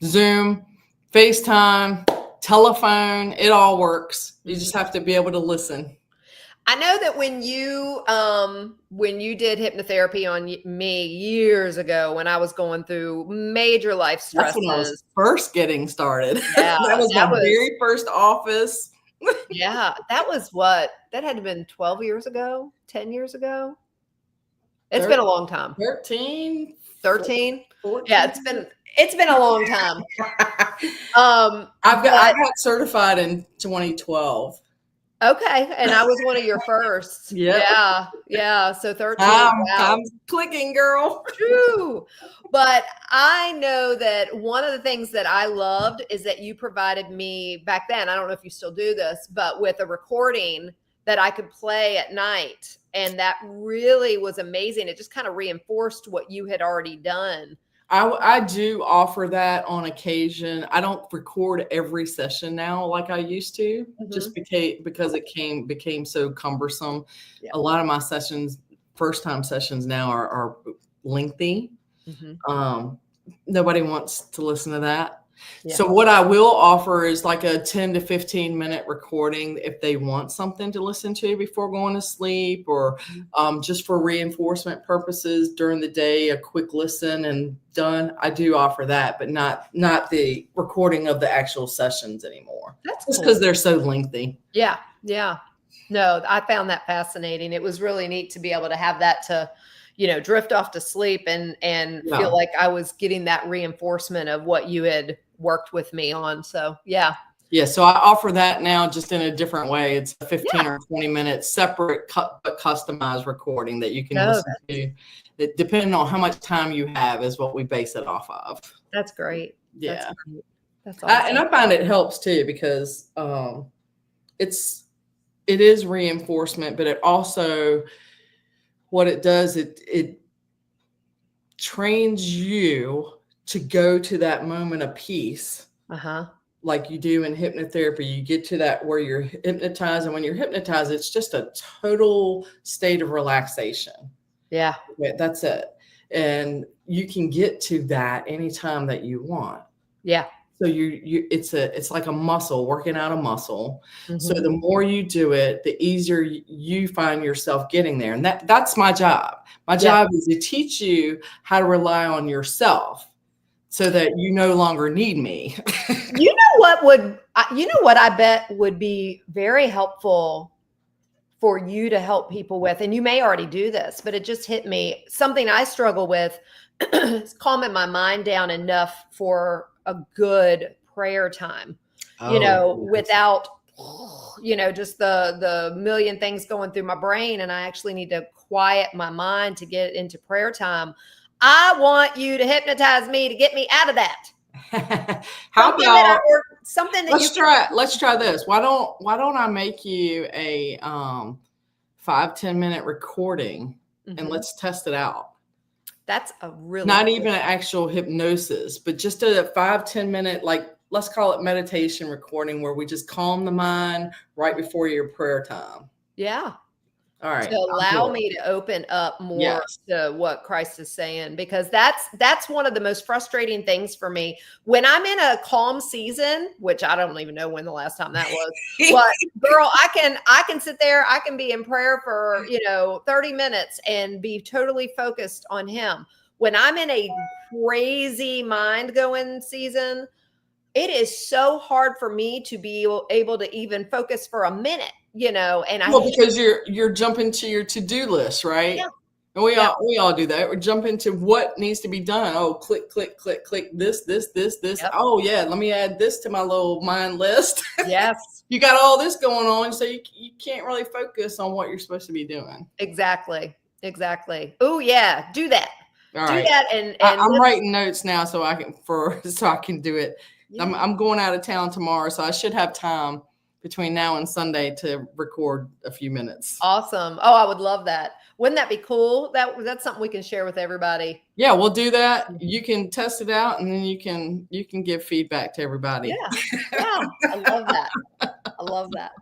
Zoom, FaceTime, telephone, it all works. You just have to be able to listen. I know that when you did hypnotherapy on me years ago, when I was going through major life stresses. That's when I was first getting started. Yeah, that was my very first office. Yeah, that had to have been 12 years ago, 10 years ago. It's been a long time. 13. 14. Yeah, it's been a long time. I got certified in 2012. Okay, and I was one of your firsts. Yeah. Yeah. So 13. I'm clicking, girl. True. But I know that one of the things that I loved is that you provided me back then, I don't know if you still do this, but with a recording that I could play at night. And that really was amazing. It just kind of reinforced what you had already done. I do offer that on occasion. I don't record every session now like I used to, just because it became so cumbersome. Yeah. A lot of my sessions, first time sessions now are lengthy. Nobody wants to listen to that. Yeah. So what I will offer is like a 10 to 15 minute recording if they want something to listen to before going to sleep, or just for reinforcement purposes during the day, a quick listen and done. I do offer that, but not the recording of the actual sessions anymore. That's just because they're so lengthy. Yeah. Yeah. No, I found that fascinating. It was really neat to be able to have that to, drift off to sleep and feel like I was getting that reinforcement of what you had worked with me on. So, yeah. Yeah. So I offer that now just in a different way. It's a 15 or 20 minute separate but customized recording that you can listen to. That, depending on how much time you have, is what we base it off of. That's great. Yeah. That's awesome. And I find it helps too, because it is reinforcement, but it also, what it does, it trains you to go to that moment of peace. Like you do in hypnotherapy. You get to that where you're hypnotized, and when you're hypnotized, it's just a total state of relaxation. Yeah. That's it. And you can get to that anytime that you want. Yeah. So it's like a muscle, working out a muscle. So the more you do it, the easier you find yourself getting there. And that's my job. My job is to teach you how to rely on yourself so that you no longer need me. You know what I bet would be very helpful for you to help people with, and you may already do this, but it just hit me. Something I struggle with is calming my mind down enough for a good prayer time, without, just the million things going through my brain. And I actually need to quiet my mind to get into prayer time. I want you to hypnotize me to get me out of that. Let's try this. Why don't I make you a 5-10 minute recording and let's test it out. That's a really not even an actual hypnosis, but just a 5-10 minute, like let's call it meditation recording, where we just calm the mind right before your prayer time. Yeah. All right. To allow me to open up more to what Christ is saying, because that's one of the most frustrating things for me when I'm in a calm season, which I don't even know when the last time that was. But girl, I can sit there, I can be in prayer for 30 minutes and be totally focused on Him. When I'm in a crazy mind going season, it is so hard for me to be able to even focus for a minute, and because you're jumping to your to-do list, right? Yeah. And we all do that. We jump into what needs to be done. Oh, click, this. Yep. Oh yeah, let me add this to my little mind list. Yes. You got all this going on, so you can't really focus on what you're supposed to be doing. Exactly. Oh yeah, do that. All right. That, and I'm writing notes now so I can do it. Yeah. I'm going out of town tomorrow, so I should have time between now and Sunday to record a few minutes. Awesome. Oh, I would love that. Wouldn't that be cool? That's something we can share with everybody. Yeah, we'll do that. You can test it out, and then you can give feedback to everybody. Yeah. I love that.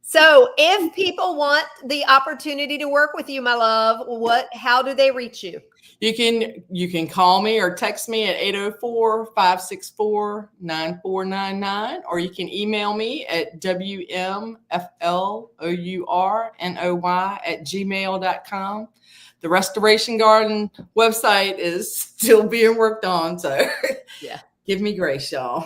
So if people want the opportunity to work with you, my love, how do they reach you? You can call me or text me at 804-564-9499, or you can email me at wmflournoy@gmail.com. The Restoration Garden website is still being worked on, so yeah, give me grace, y'all.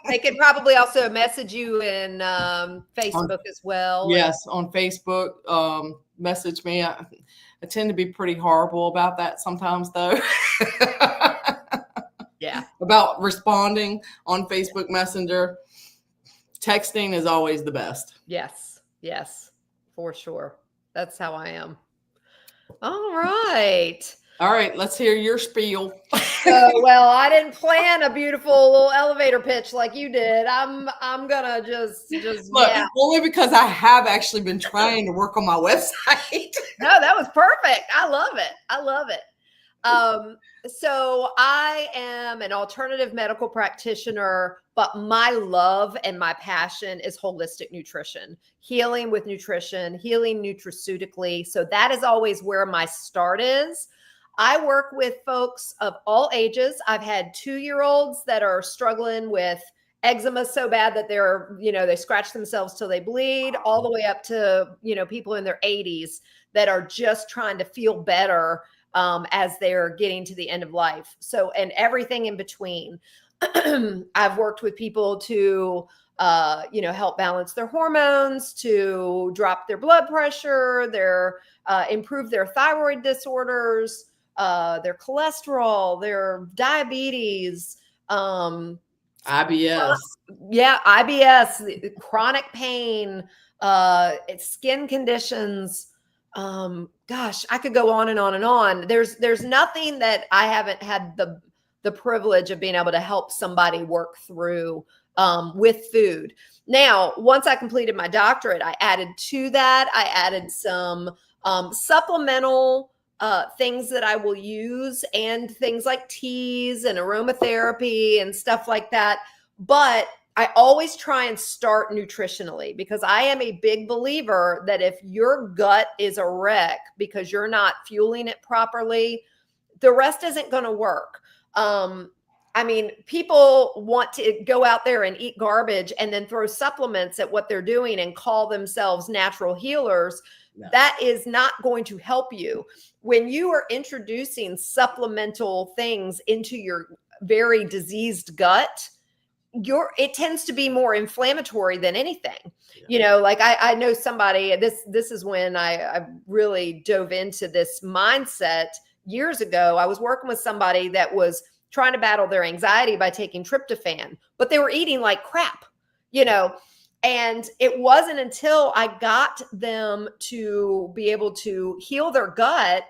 They could probably also message you in Facebook as well. Yes, on Facebook, message me. I tend to be pretty horrible about that sometimes, though. Yeah. About responding on Facebook Messenger. Texting is always the best. Yes, for sure. That's how I am. All right. Let's hear your spiel. Well, I didn't plan a beautiful little elevator pitch like you did. I'm gonna just look, only because I have actually been trying to work on my website. No, that was perfect. I love it. So I am an alternative medical practitioner, but my love and my passion is holistic nutrition, healing with nutrition, healing nutraceutically. So that is always where my start is. I work with folks of all ages. I've had 2-year-olds that are struggling with eczema so bad that they scratch themselves till they bleed, all the way up to, people in their 80s that are just trying to feel better as they're getting to the end of life. So, and everything in between. I've worked with people to, help balance their hormones, to drop their blood pressure, improve their thyroid disorders, their cholesterol, their diabetes, IBS. IBS, chronic pain, skin conditions. Gosh, I could go on and on and on. There's nothing that I haven't had the privilege of being able to help somebody work through with food. Now, once I completed my doctorate, I added to that. I added some supplemental things that I will use, and things like teas and aromatherapy and stuff like that. But I always try and start nutritionally, because I am a big believer that if your gut is a wreck because you're not fueling it properly, the rest isn't going to work. People want to go out there and eat garbage and then throw supplements at what they're doing and call themselves natural healers. No. That is not going to help you. When you are introducing supplemental things into your very diseased gut, it tends to be more inflammatory than anything. Yeah. Like I know somebody, this is when I really dove into this mindset years ago. I was working with somebody that was trying to battle their anxiety by taking tryptophan, but they were eating like crap, and it wasn't until I got them to be able to heal their gut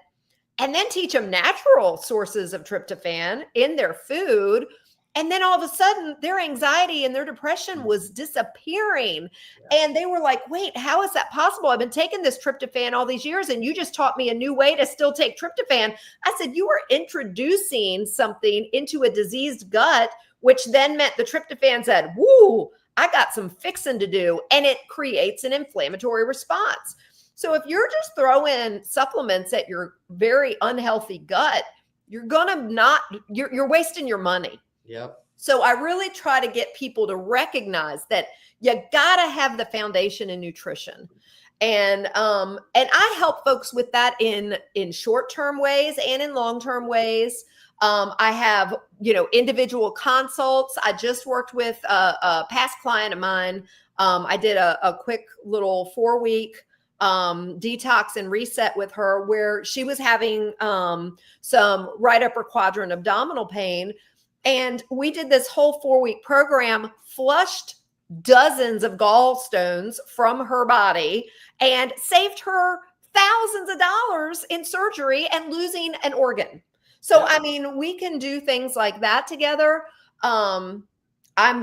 and then teach them natural sources of tryptophan in their food. And then all of a sudden their anxiety and their depression was disappearing. Yeah. And they were like, wait, how is that possible? I've been taking this tryptophan all these years, and you just taught me a new way to still take tryptophan. I said, you are introducing something into a diseased gut which then meant the tryptophan said, woo, I got some fixing to do. And it creates an inflammatory response. So if you're just throwing supplements at your very unhealthy gut, you're wasting your money. Yep. So I really try to get people to recognize that you got to have the foundation in nutrition. And I help folks with that in short-term ways and in long-term ways. I have, individual consults. I just worked with a past client of mine. I did a quick little 4-week detox and reset with her where she was having some right upper quadrant abdominal pain. And we did this whole 4-week program, flushed dozens of gallstones from her body and saved her thousands of dollars in surgery and losing an organ. So, I mean, we can do things like that together. I'm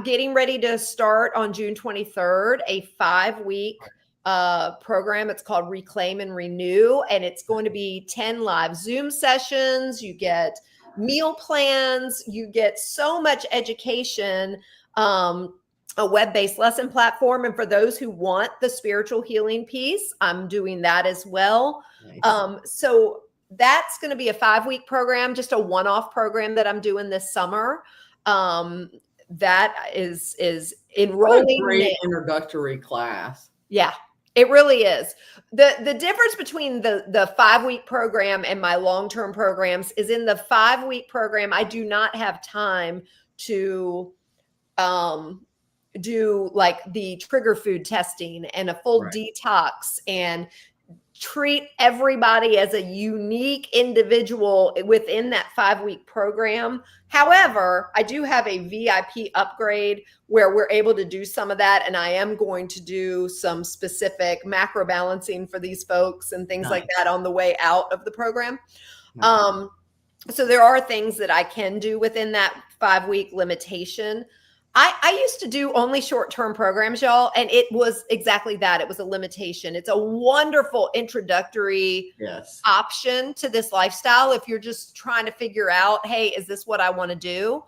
getting ready to start on June 23rd, a 5-week program. It's called Reclaim and Renew, and it's going to be 10 live Zoom sessions. You get meal plans, you get so much education, a web-based lesson platform. And for those who want the spiritual healing piece, I'm doing that as well. Nice. So that's going to be a 5-week program, just a one-off program that I'm doing this summer. That is enrolling. What a great introductory class. Yeah, it really is. The difference between the 5-week program and my long-term programs is in the 5-week program, I do not have time to do like the trigger food testing and a full detox and treat everybody as a unique individual within that 5-week program. However, I do have a VIP upgrade where we're able to do some of that. And I am going to do some specific macro balancing for these folks and things like that on the way out of the program. So there are things that I can do within that 5-week limitation. I used to do only short-term programs, y'all, and it was exactly that. It was a limitation. It's a wonderful introductory option to this lifestyle if you're just trying to figure out, hey, is this what I want to do?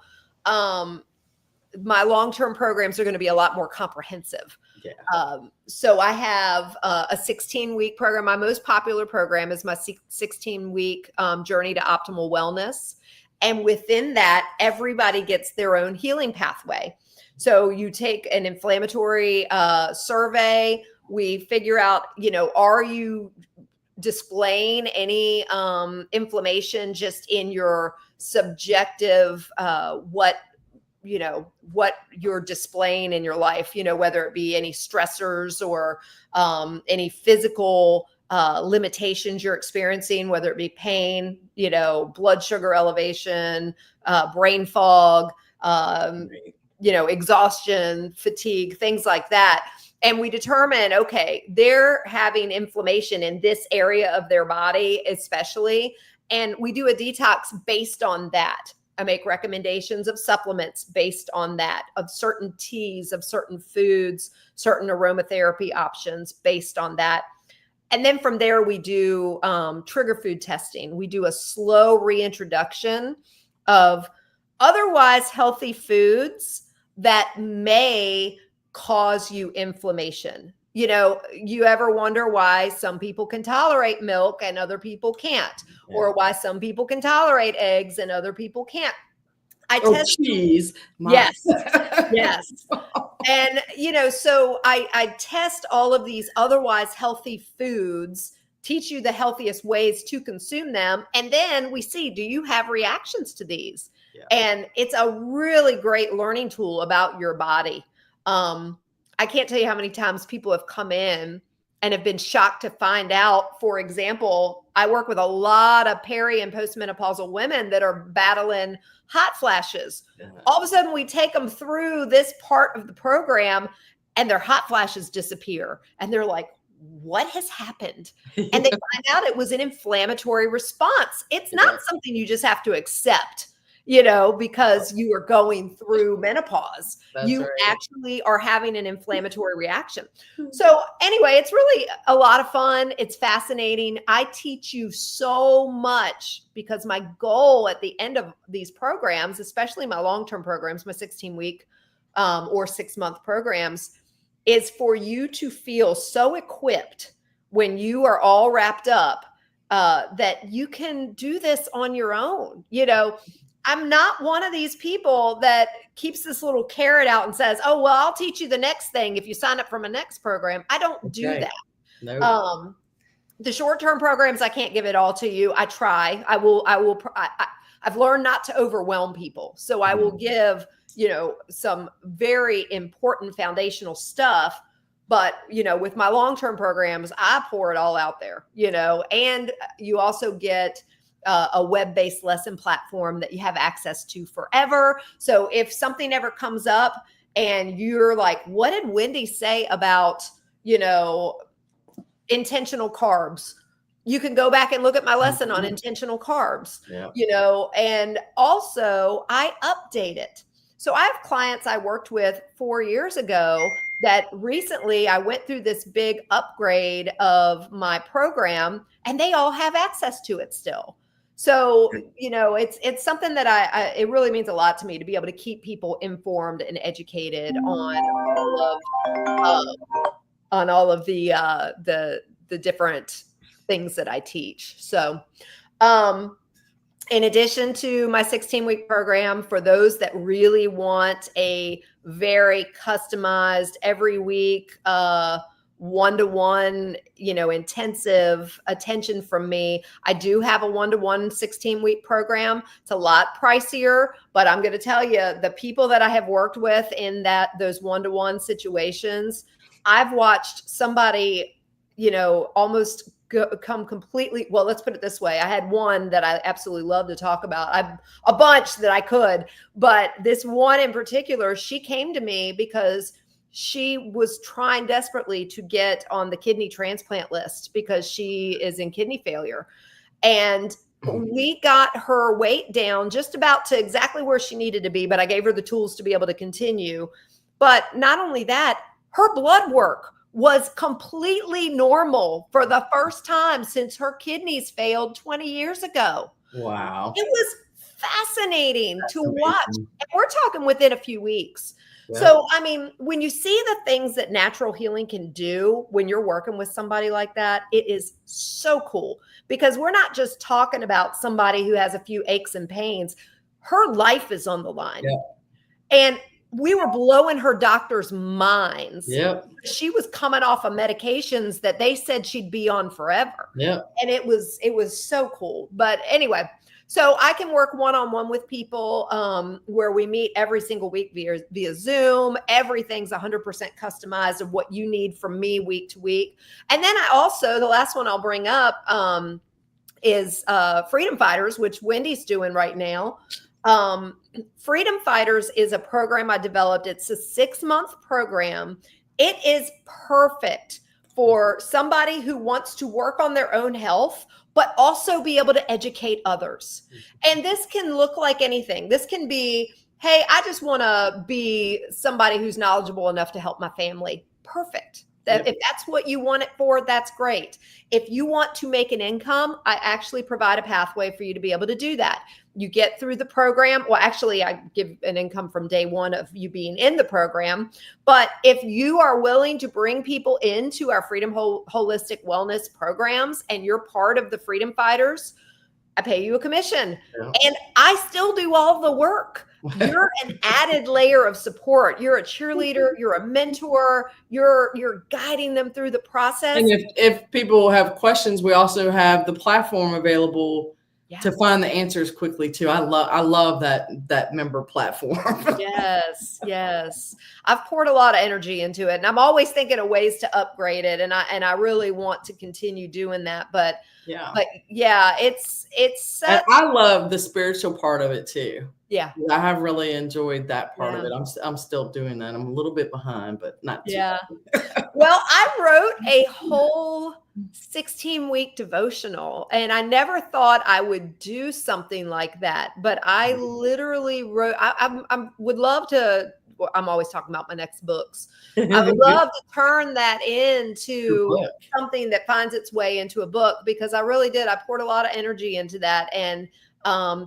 My long-term programs are going to be a lot more comprehensive. Yeah. So I have a 16-week program. My most popular program is my 16-week journey to optimal wellness. And within that, everybody gets their own healing pathway. So you take an inflammatory survey. We figure out, are you displaying any inflammation just in your subjective, what you're displaying in your life, whether it be any stressors or any physical limitations you're experiencing, whether it be pain, blood sugar elevation, brain fog, exhaustion, fatigue, things like that. And we determine, okay, they're having inflammation in this area of their body, especially. And we do a detox based on that. I make recommendations of supplements based on that, of certain teas, of certain foods, certain aromatherapy options based on that. And then from there, we do trigger food testing. We do a slow reintroduction of otherwise healthy foods that may cause you inflammation. You ever wonder why some people can tolerate milk and other people can't, or why some people can tolerate eggs and other people can't? Cheese. Yes. Yes. And, so I test all of these otherwise healthy foods, teach you the healthiest ways to consume them. And then we see, do you have reactions to these? Yeah. And it's a really great learning tool about your body. I can't tell you how many times people have come in and have been shocked to find out, for example, I work with a lot of peri and postmenopausal women that are battling hot flashes. Yeah. All of a sudden we take them through this part of the program and their hot flashes disappear. And they're like, what has happened? And they find out it was an inflammatory response. It's not something you just have to accept. because you are going through menopause. That's you right. actually are having an inflammatory reaction. So anyway, it's really a lot of fun. It's fascinating. I teach you so much because my goal at the end of these programs, especially my long-term programs, my 16-week or 6-month programs, is for you to feel so equipped when you are all wrapped up that you can do this on your own. I'm not one of these people that keeps this little carrot out and says, oh, well, I'll teach you the next thing if you sign up for my next program. I don't do that. Nope. The short-term programs, I can't give it all to you. I try. I've learned not to overwhelm people. So I will give, some very important foundational stuff. But, with my long-term programs, I pour it all out there, and you also get a web-based lesson platform that you have access to forever. So if something ever comes up and you're like, what did Wendy say about, intentional carbs? You can go back and look at my lesson on intentional carbs, and also I update it. So I have clients I worked with 4 years ago that recently I went through this big upgrade of my program and they all have access to it still. So, it's something that it really means a lot to me to be able to keep people informed and educated on all of the different things that I teach. So, in addition to my 16-week program, for those that really want a very customized every week, one-to-one, intensive attention from me, I do have a one-to-one 16-week program. It's a lot pricier, but I'm going to tell you, the people that I have worked with in those one-to-one situations, I've watched somebody, almost come completely, well, let's put it this way. I had one that I absolutely love to talk about. A bunch that I could, but this one in particular, she came to me because she was trying desperately to get on the kidney transplant list because she is in kidney failure. And we got her weight down just about to exactly where she needed to be, but I gave her the tools to be able to continue. But not only that, her blood work was completely normal for the first time since her kidneys failed 20 years ago. Wow. It was fascinating to watch. And we're talking within a few weeks. Yeah. So, when you see the things that natural healing can do when you're working with somebody like that, it is so cool because we're not just talking about somebody who has a few aches and pains. Her life is on the line. Yeah. And we were blowing her doctor's minds. Yep. She was coming off of medications that they said she'd be on forever. Yep. And it was so cool. But anyway, so I can work one-on-one with people where we meet every single week via Zoom. Everything's 100% customized of what you need from me week to week. And then I also, the last one I'll bring up is Freedom Fighters, which Wendy's doing right now. Freedom Fighters is a program I developed. It's a 6-month program. It is perfect for somebody who wants to work on their own health, but also be able to educate others. And this can look like anything. This can be, hey, I just want to be somebody who's knowledgeable enough to help my family. Perfect. If that's what you want it for, that's great. If you want to make an income, I actually provide a pathway for you to be able to do that. You get through the program. Well, actually, I give an income from day one of you being in the program. But if you are willing to bring people into our Freedom Holistic Wellness programs and you're part of the Freedom Fighters, I pay you a commission. Yeah. And I still do all the work. You're an added layer of support. You're a cheerleader. You're a mentor. You're guiding them through the process. And if people have questions, we also have the platform available to find the answers quickly too. I love that member platform. Yes. I've poured a lot of energy into it, and I'm always thinking of ways to upgrade it. And I really want to continue doing that. But it's and I love the spiritual part of it too. Yeah. I have really enjoyed that part of it. I'm still doing that. I'm a little bit behind, but not too. Yeah. Well, I wrote a whole 16-week devotional. And I never thought I would do something like that, but I literally wrote, I would love to, I'm always talking about my next books. I would love to turn that into something that finds its way into a book, because I really did. I poured a lot of energy into that, and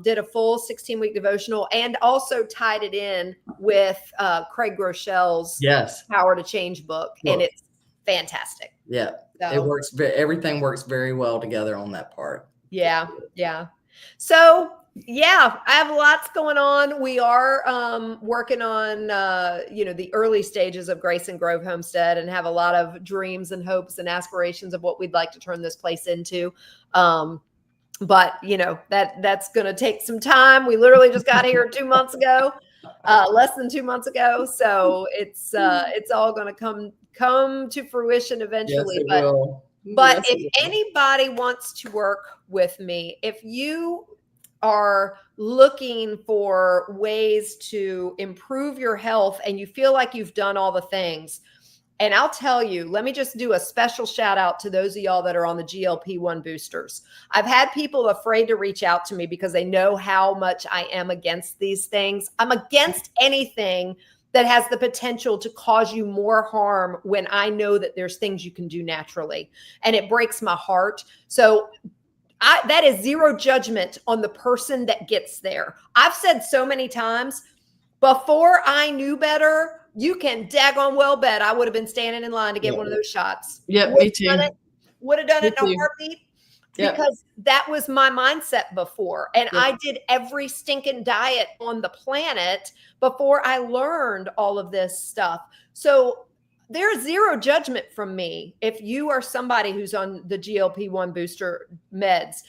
did a full 16-week devotional, and also tied it in with Craig Groeschel's Power to Change book. And it's fantastic. Yeah. So, it works. Everything works very well together on that part. Yeah. Yeah. So yeah, I have lots going on. We are working on, the early stages of Grace and Grove Homestead, and have a lot of dreams and hopes and aspirations of what we'd like to turn this place into. But that's going to take some time. We literally just got here 2 months ago, less than 2 months ago. So it's all going to come to fruition eventually. Yes, it will. But if anybody wants to work with me, if you are looking for ways to improve your health and you feel like you've done all the things, and I'll tell you, let me just do a special shout out to those of y'all that are on the GLP-1 boosters. I've had people afraid to reach out to me because they know how much I am against these things. I'm against anything that has the potential to cause you more harm, when I know that there's things you can do naturally, and it breaks my heart. So that is zero judgment on the person that gets there. I've said so many times, before I knew better, you can daggone well bet I would have been standing in line to get one of those shots. Yep, me too. Would have done it in a heartbeat. Because that was my mindset before. And I did every stinking diet on the planet before I learned all of this stuff. So there's zero judgment from me. If you are somebody who's on the GLP-1 booster meds,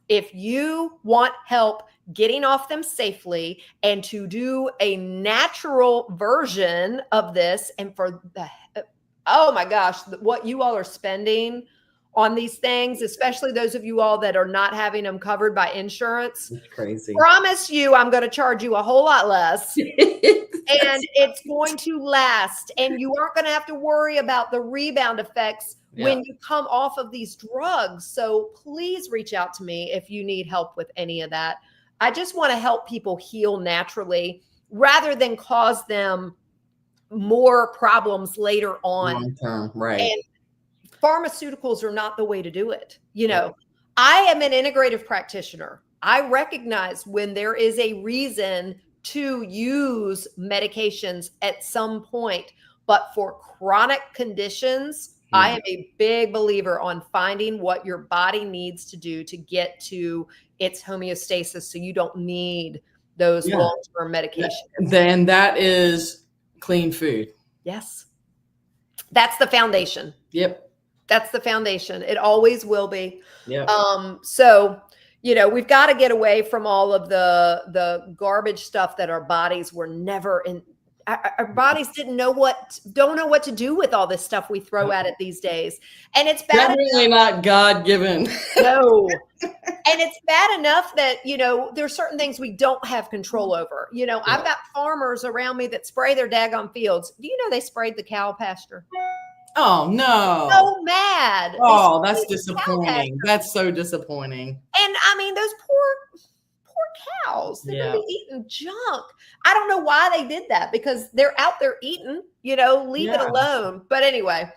if you want help getting off them safely and to do a natural version of this, and for oh my gosh, what you all are spending on these things, especially those of you all that are not having them covered by insurance. It's crazy. Promise you, I'm going to charge you a whole lot less, and it's going to last, and you aren't going to have to worry about the rebound effects when you come off of these drugs. So please reach out to me if you need help with any of that. I just want to help people heal naturally rather than cause them more problems later on. Long term, right. And pharmaceuticals are not the way to do it. I am an integrative practitioner. I recognize when there is a reason to use medications at some point, but for chronic conditions, I am a big believer on finding what your body needs to do to get to its homeostasis, so you don't need those long-term medications. Then that is clean food. Yes. That's the foundation. Yep. That's the foundation. It always will be. Yeah. So, we've got to get away from all of the garbage stuff that our bodies were never in. Our bodies don't know what to do with all this stuff we throw at it these days. And it's bad. Definitely not God-given. No. And it's bad enough that, there's certain things we don't have control over. I've got farmers around me that spray their daggone fields. Do you know they sprayed the cow pasture? Oh, no. So mad. Oh, that's disappointing. That's so disappointing. And I mean, those poor cows, they're gonna be eating junk. I don't know why they did that, because they're out there eating, leave it alone. But anyway,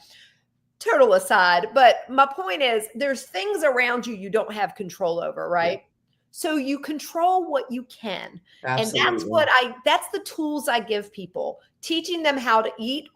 total aside. But my point is, there's things around you don't have control over, right? Yeah. So you control what you can. Absolutely. And that's the tools I give people, teaching them how to eat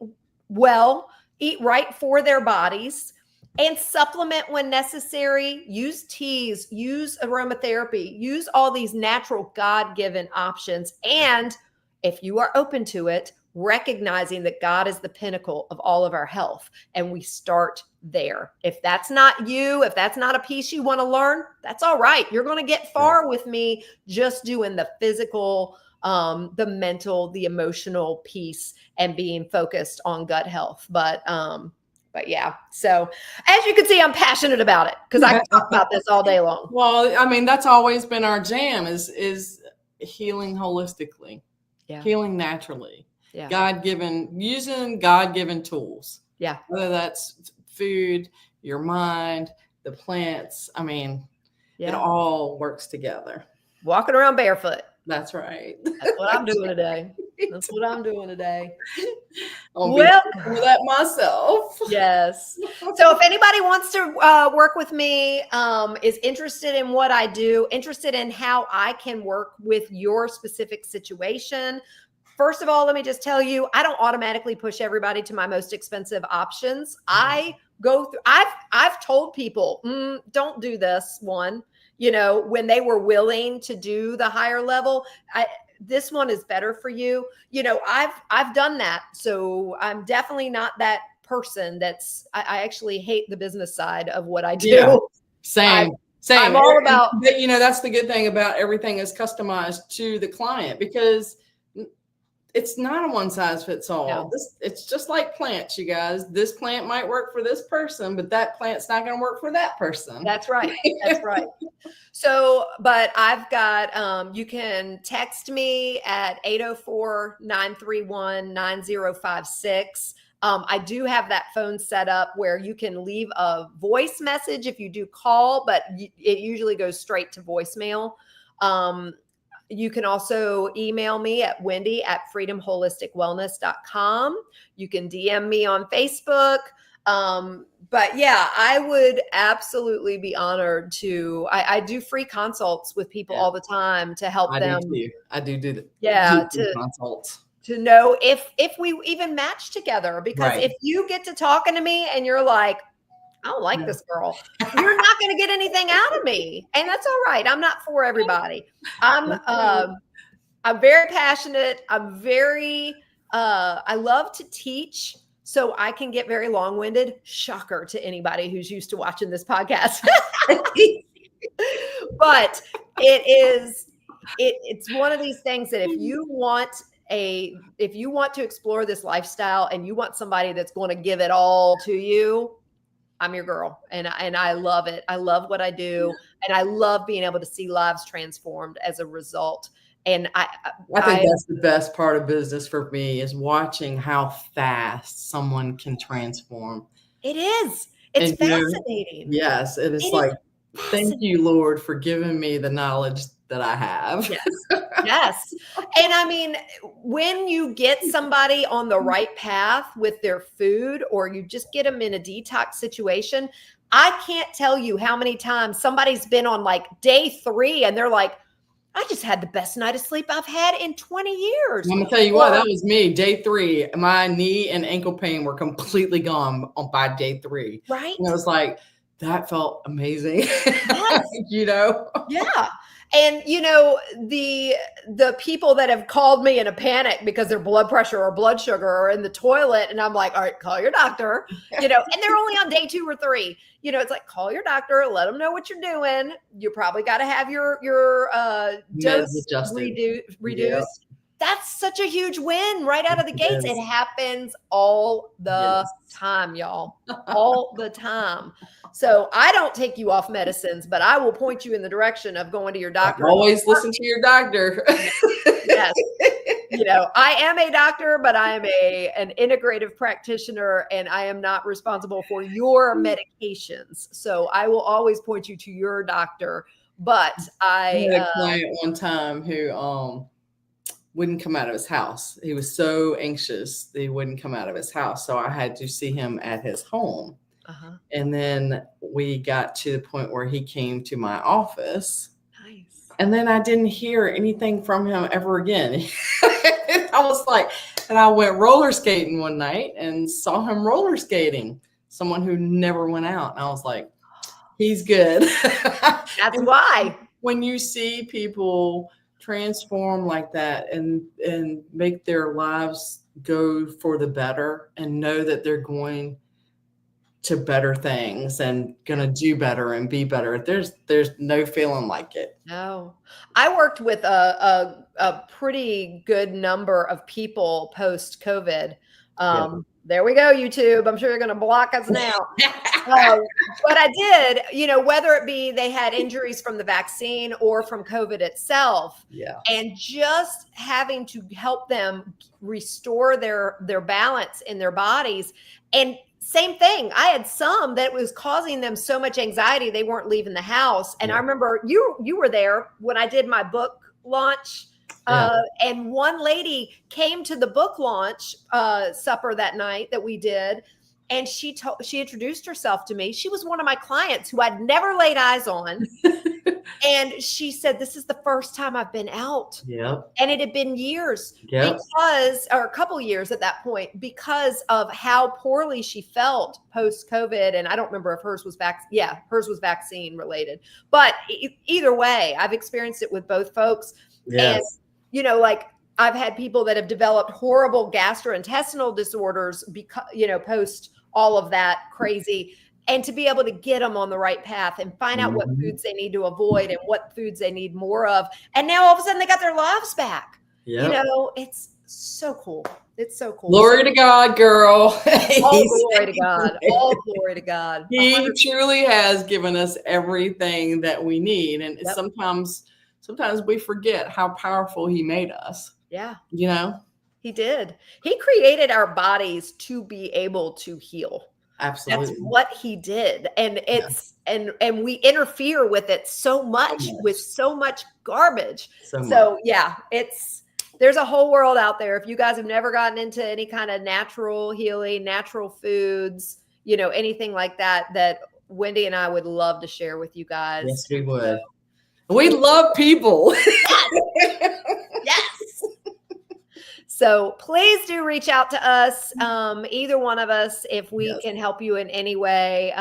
well, eat right for their bodies, and supplement when necessary, use teas, use aromatherapy, use all these natural God-given options. And if you are open to it, recognizing that God is the pinnacle of all of our health. And we start there. If that's not you, if that's not a piece you want to learn, that's all right. You're going to get far with me just doing the physical, the mental, the emotional piece, and being focused on gut health. But yeah, so as you can see, I'm passionate about it, because I can talk about this all day long. Well, I mean, that's always been our jam is healing holistically, healing naturally, using God-given tools. Yeah. Whether that's food, your mind, the plants. I mean, it all works together. Walking around barefoot. That's right. That's what I'm doing today. That's what I'm doing today. I'll be doing that myself. Yes. So if anybody wants to work with me, is interested in what I do, interested in how I can work with your specific situation, first of all, let me just tell you, I don't automatically push everybody to my most expensive options. I go through, I've told people, don't do this one, when they were willing to do the higher level. This one is better for you. I've done that. So I'm definitely not that person I actually hate the business side of what I do. Yeah, same. I'm all about, that's the good thing about everything is customized to the client, because it's not a one size fits all. No. It's just like plants, you guys. This plant might work for this person, but that plant's not going to work for that person. That's right. That's right. So, but I've got, you can text me at 804-931-9056. I do have that phone set up where you can leave a voice message if you do call, but it usually goes straight to voicemail. You can also email me at wendy@freedomholisticwellness.com. You can DM me on Facebook. But yeah, I would absolutely be honored to, I do free consults with people all the time to help them. I do that. Yeah. To consults. To know if we even match together, because if you get to talking to me and you're like, I don't like this girl, you're not going to get anything out of me. And that's all right. I'm not for everybody. I'm very passionate. I love to teach, so I can get very long-winded. Shocker to anybody who's used to watching this podcast. But it's one of these things that if you want to explore this lifestyle and you want somebody that's going to give it all to you, I'm your girl. And I love it. I love what I do. And I love being able to see lives transformed as a result. And I think that's the best part of business for me, is watching how fast someone can transform. It is. It's fascinating. Yes. It is like, thank you, Lord, for giving me the knowledge that I have. Yes. Yes. And I mean, when you get somebody on the right path with their food, or you just get them in a detox situation, I can't tell you how many times somebody's been on like day 3 and they're like, I just had the best night of sleep I've had in 20 years. I'm going to tell you what, that was me. Day 3, my knee and ankle pain were completely gone by day 3. Right. And I was like, that felt amazing. Yes. Yeah. And the people that have called me in a panic because their blood pressure or blood sugar are in the toilet, and I'm like, all right, call your doctor, and they're only on day 2 or 3. It's like, call your doctor, let them know what you're doing. You probably got to have your dose reduced. Yep. That's such a huge win right out of the gates. It happens all the time, y'all, all the time. So I don't take you off medicines, but I will point you in the direction of going to your doctor. Always listen to your doctor. Yes. I am a doctor, but I am an integrative practitioner, and I am not responsible for your medications. So I will always point you to your doctor. But I had a client one time who wouldn't come out of his house. He was so anxious that he wouldn't come out of his house. So I had to see him at his home. Uh-huh. And then we got to the point where he came to my office. Nice. And then I didn't hear anything from him ever again. I was like, and I went roller skating one night and saw him roller skating, someone who never went out. And I was like, he's good. That's why. When you see people transform like that and make their lives go for the better, and know that they're going to better things and gonna do better and be better, there's no feeling like it. No, I worked with a pretty good number of people post COVID. There we go, YouTube. I'm sure you're going to block us now. But I did, whether it be they had injuries from the vaccine or from COVID itself. Yeah. And just having to help them restore their balance in their bodies. And same thing. I had some that was causing them so much anxiety they weren't leaving the house. And I remember you were there when I did my book launch. And one lady came to the book launch supper that night that we did. And she introduced herself to me. She was one of my clients who I'd never laid eyes on. And she said, this is the first time I've been out. And it had been years or a couple years at that point, because of how poorly she felt post-COVID. And I don't remember if hers was hers was vaccine related. But either way, I've experienced it with both folks. And, like I've had people that have developed horrible gastrointestinal disorders because, post all of that crazy. And to be able to get them on the right path and find out what foods they need to avoid and what foods they need more of. And now all of a sudden they got their lives back. It's so cool. It's so cool. Glory to God, girl. All glory to God. All glory to God. He truly has given us everything that we need. And sometimes we forget how powerful he made us. Yeah. He did. He created our bodies to be able to heal. Absolutely. That's what he did. And it's and we interfere with it so much with so much garbage. There's a whole world out there. If you guys have never gotten into any kind of natural healing, natural foods, anything like that Wendy and I would love to share with you guys. Yes, we would. We love people. Yes. So please do reach out to us, either one of us, if we can help you in any way.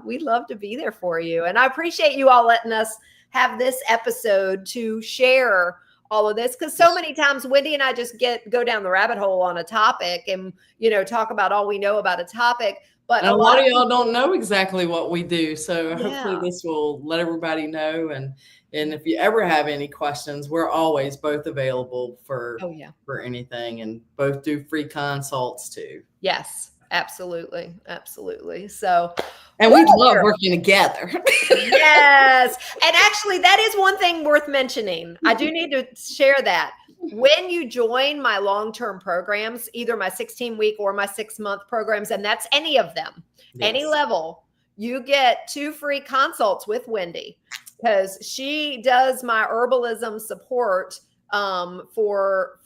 We'd love to be there for you. And I appreciate you all letting us have this episode to share all of this, because so many times Wendy and I just go down the rabbit hole on a topic and, talk about all we know about a topic. But a lot of y'all don't know exactly what we do. So hopefully this will let everybody know. And if you ever have any questions, we're always both available for anything, and both do free consults too. Yes, absolutely. Absolutely. So, and we love working together. Yes. And actually, that is one thing worth mentioning. I do need to share that. When you join my long-term programs, either my 16-week or my 6-month programs, and that's any of them, any level, you get 2 free consults with Wendy, because she does my herbalism support for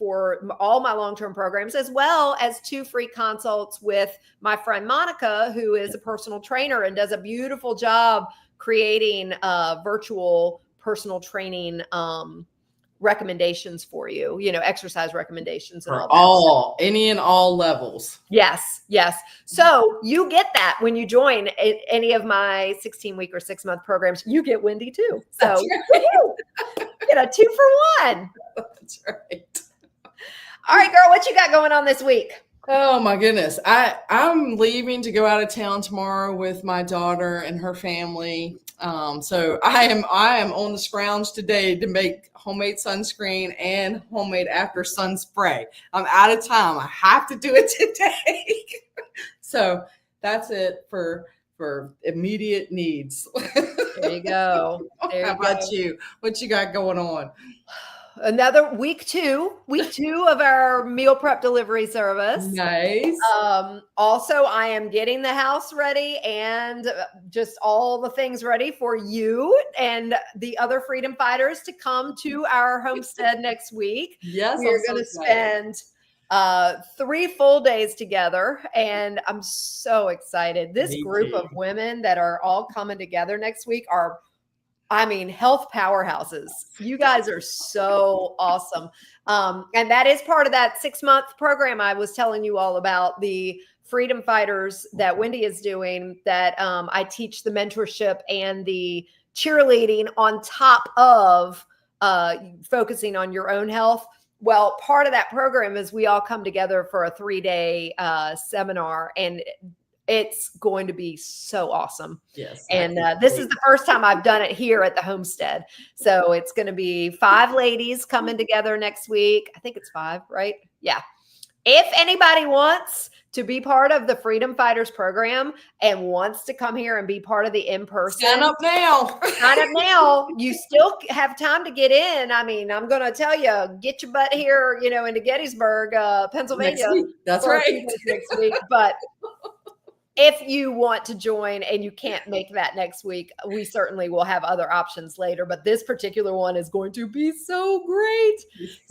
all my long-term programs, as well as 2 free consults with my friend Monica, who is a personal trainer and does a beautiful job creating virtual personal training recommendations for you, exercise recommendations and all any and all levels. Yes. So you get that when you join any of my 16-week or 6-month programs. You get Wendy too. So you get a 2 for 1. That's right. All right, girl, what you got going on this week? Oh my goodness. I'm leaving to go out of town tomorrow with my daughter and her family. So I am on the scrounge today to make homemade sunscreen and homemade after sun spray. I'm out of time. I have to do it today. So that's it for immediate needs. There you go. How about you? What you got going on? Another week two of our meal prep delivery service. Nice. Also, I am getting the house ready and just all the things ready for you and the other freedom fighters to come to our homestead next week. Yes, we're going to spend 3 full days together, and I'm so excited. This group of women that are all coming together next week are, health powerhouses. You guys are so awesome. And that is part of that 6-month program I was telling you all about, the freedom fighters that Wendy is doing, that I teach the mentorship and the cheerleading on top of focusing on your own health. Well, part of that program is we all come together for a 3-day seminar, and it's going to be so awesome. Yes. And this is the first time I've done it here at the homestead. So it's going to be 5 ladies coming together next week. I think it's 5, right? Yeah. If anybody wants to be part of the Freedom Fighters program and wants to come here and be part of the in-person, sign up now. Sign up now. You still have time to get in. I mean, I'm going to tell you, get your butt here, into Gettysburg, Pennsylvania. That's right. Next week. But if you want to join and you can't make that next week, we certainly will have other options later. But this particular one is going to be so great.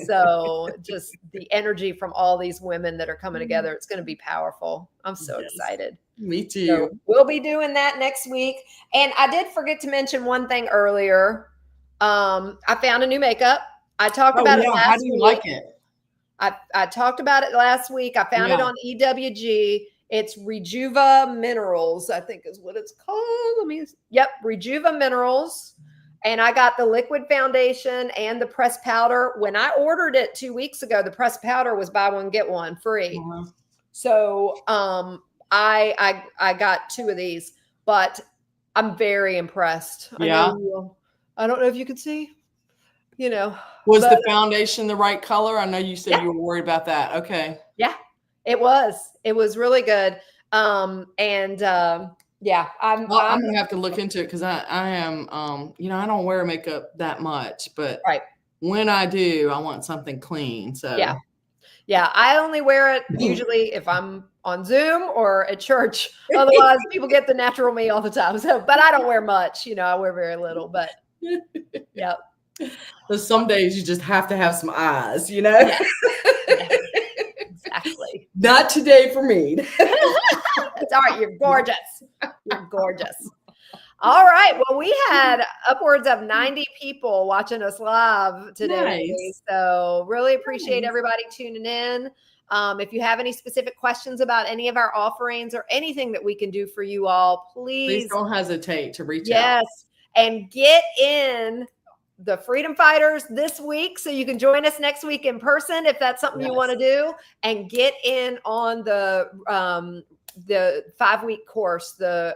So just the energy from all these women that are coming together, it's going to be powerful. I'm so excited. Me too. So we'll be doing that next week. And I did forget to mention one thing earlier. I found a new makeup. I talked about it last week. How do you like it? I talked about it last week. I found it on EWG. It's Rejuva Minerals, I think is what it's called. Rejuva Minerals. And I got the liquid foundation and the pressed powder. When I ordered it 2 weeks ago, the pressed powder was buy one, get one free. So I got 2 of these, but I'm very impressed. Yeah. I don't know if you could see, Was the foundation the right color? I know you said you were worried about that. Okay. Yeah. It was really good. I'm going to have to look into it because I am, I don't wear makeup that much, but when I do, I want something clean. So yeah. I only wear it usually if I'm on Zoom or at church. Otherwise people get the natural me all the time. So, but I don't wear much, I wear very little, but yeah. So some days you just have to have some eyes, Yeah. Exactly. Not today for me. It's all right. You're gorgeous. You're gorgeous. All right. Well, we had upwards of 90 people watching us live today. Nice. So really appreciate everybody tuning in. If you have any specific questions about any of our offerings or anything that we can do for you all, please don't hesitate to reach out. Yes. And get in the Freedom Fighters this week so you can join us next week in person if that's something you want to do, and get in on the 5-week course, the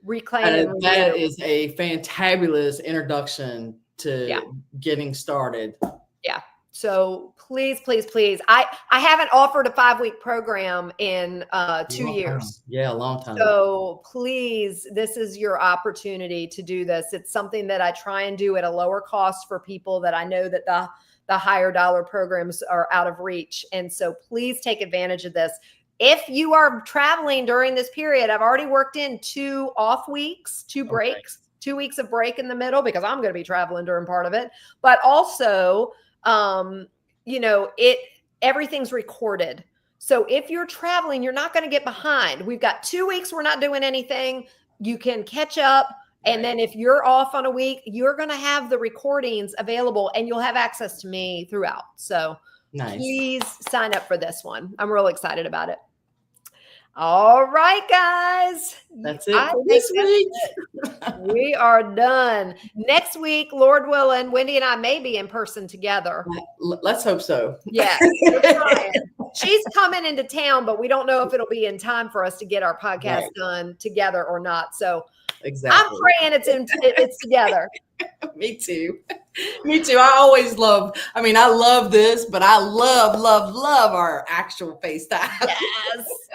Reclaim and Renew. That is a fantabulous introduction to getting started. Yeah. So please, please, please. I haven't offered a 5-week program in 2 years. Yeah, a long time. So please, this is your opportunity to do this. It's something that I try and do at a lower cost for people that I know that the higher dollar programs are out of reach. And so please take advantage of this. If you are traveling during this period, I've already worked in 2 off weeks, 2 breaks, 2 weeks of break in the middle because I'm going to be traveling during part of it. But also, everything's recorded. So if you're traveling, you're not going to get behind. We've got 2 weeks. We're not doing anything. You can catch up. And then if you're off on a week, you're going to have the recordings available and you'll have access to me throughout. So please sign up for this one. I'm real excited about it. All right, guys. That's it for this week. We are done. Next week, Lord willing, Wendy and I may be in person together. Let's hope so. Yeah. She's coming into town, but we don't know if it'll be in time for us to get our podcast done together or not. So I'm praying it's together. Me too. Me too. I love this, but I love our actual FaceTime.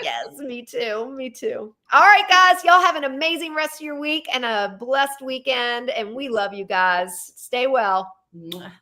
Yes, me too. Me too. All right, guys, y'all have an amazing rest of your week and a blessed weekend. And we love you guys. Stay well. Mwah.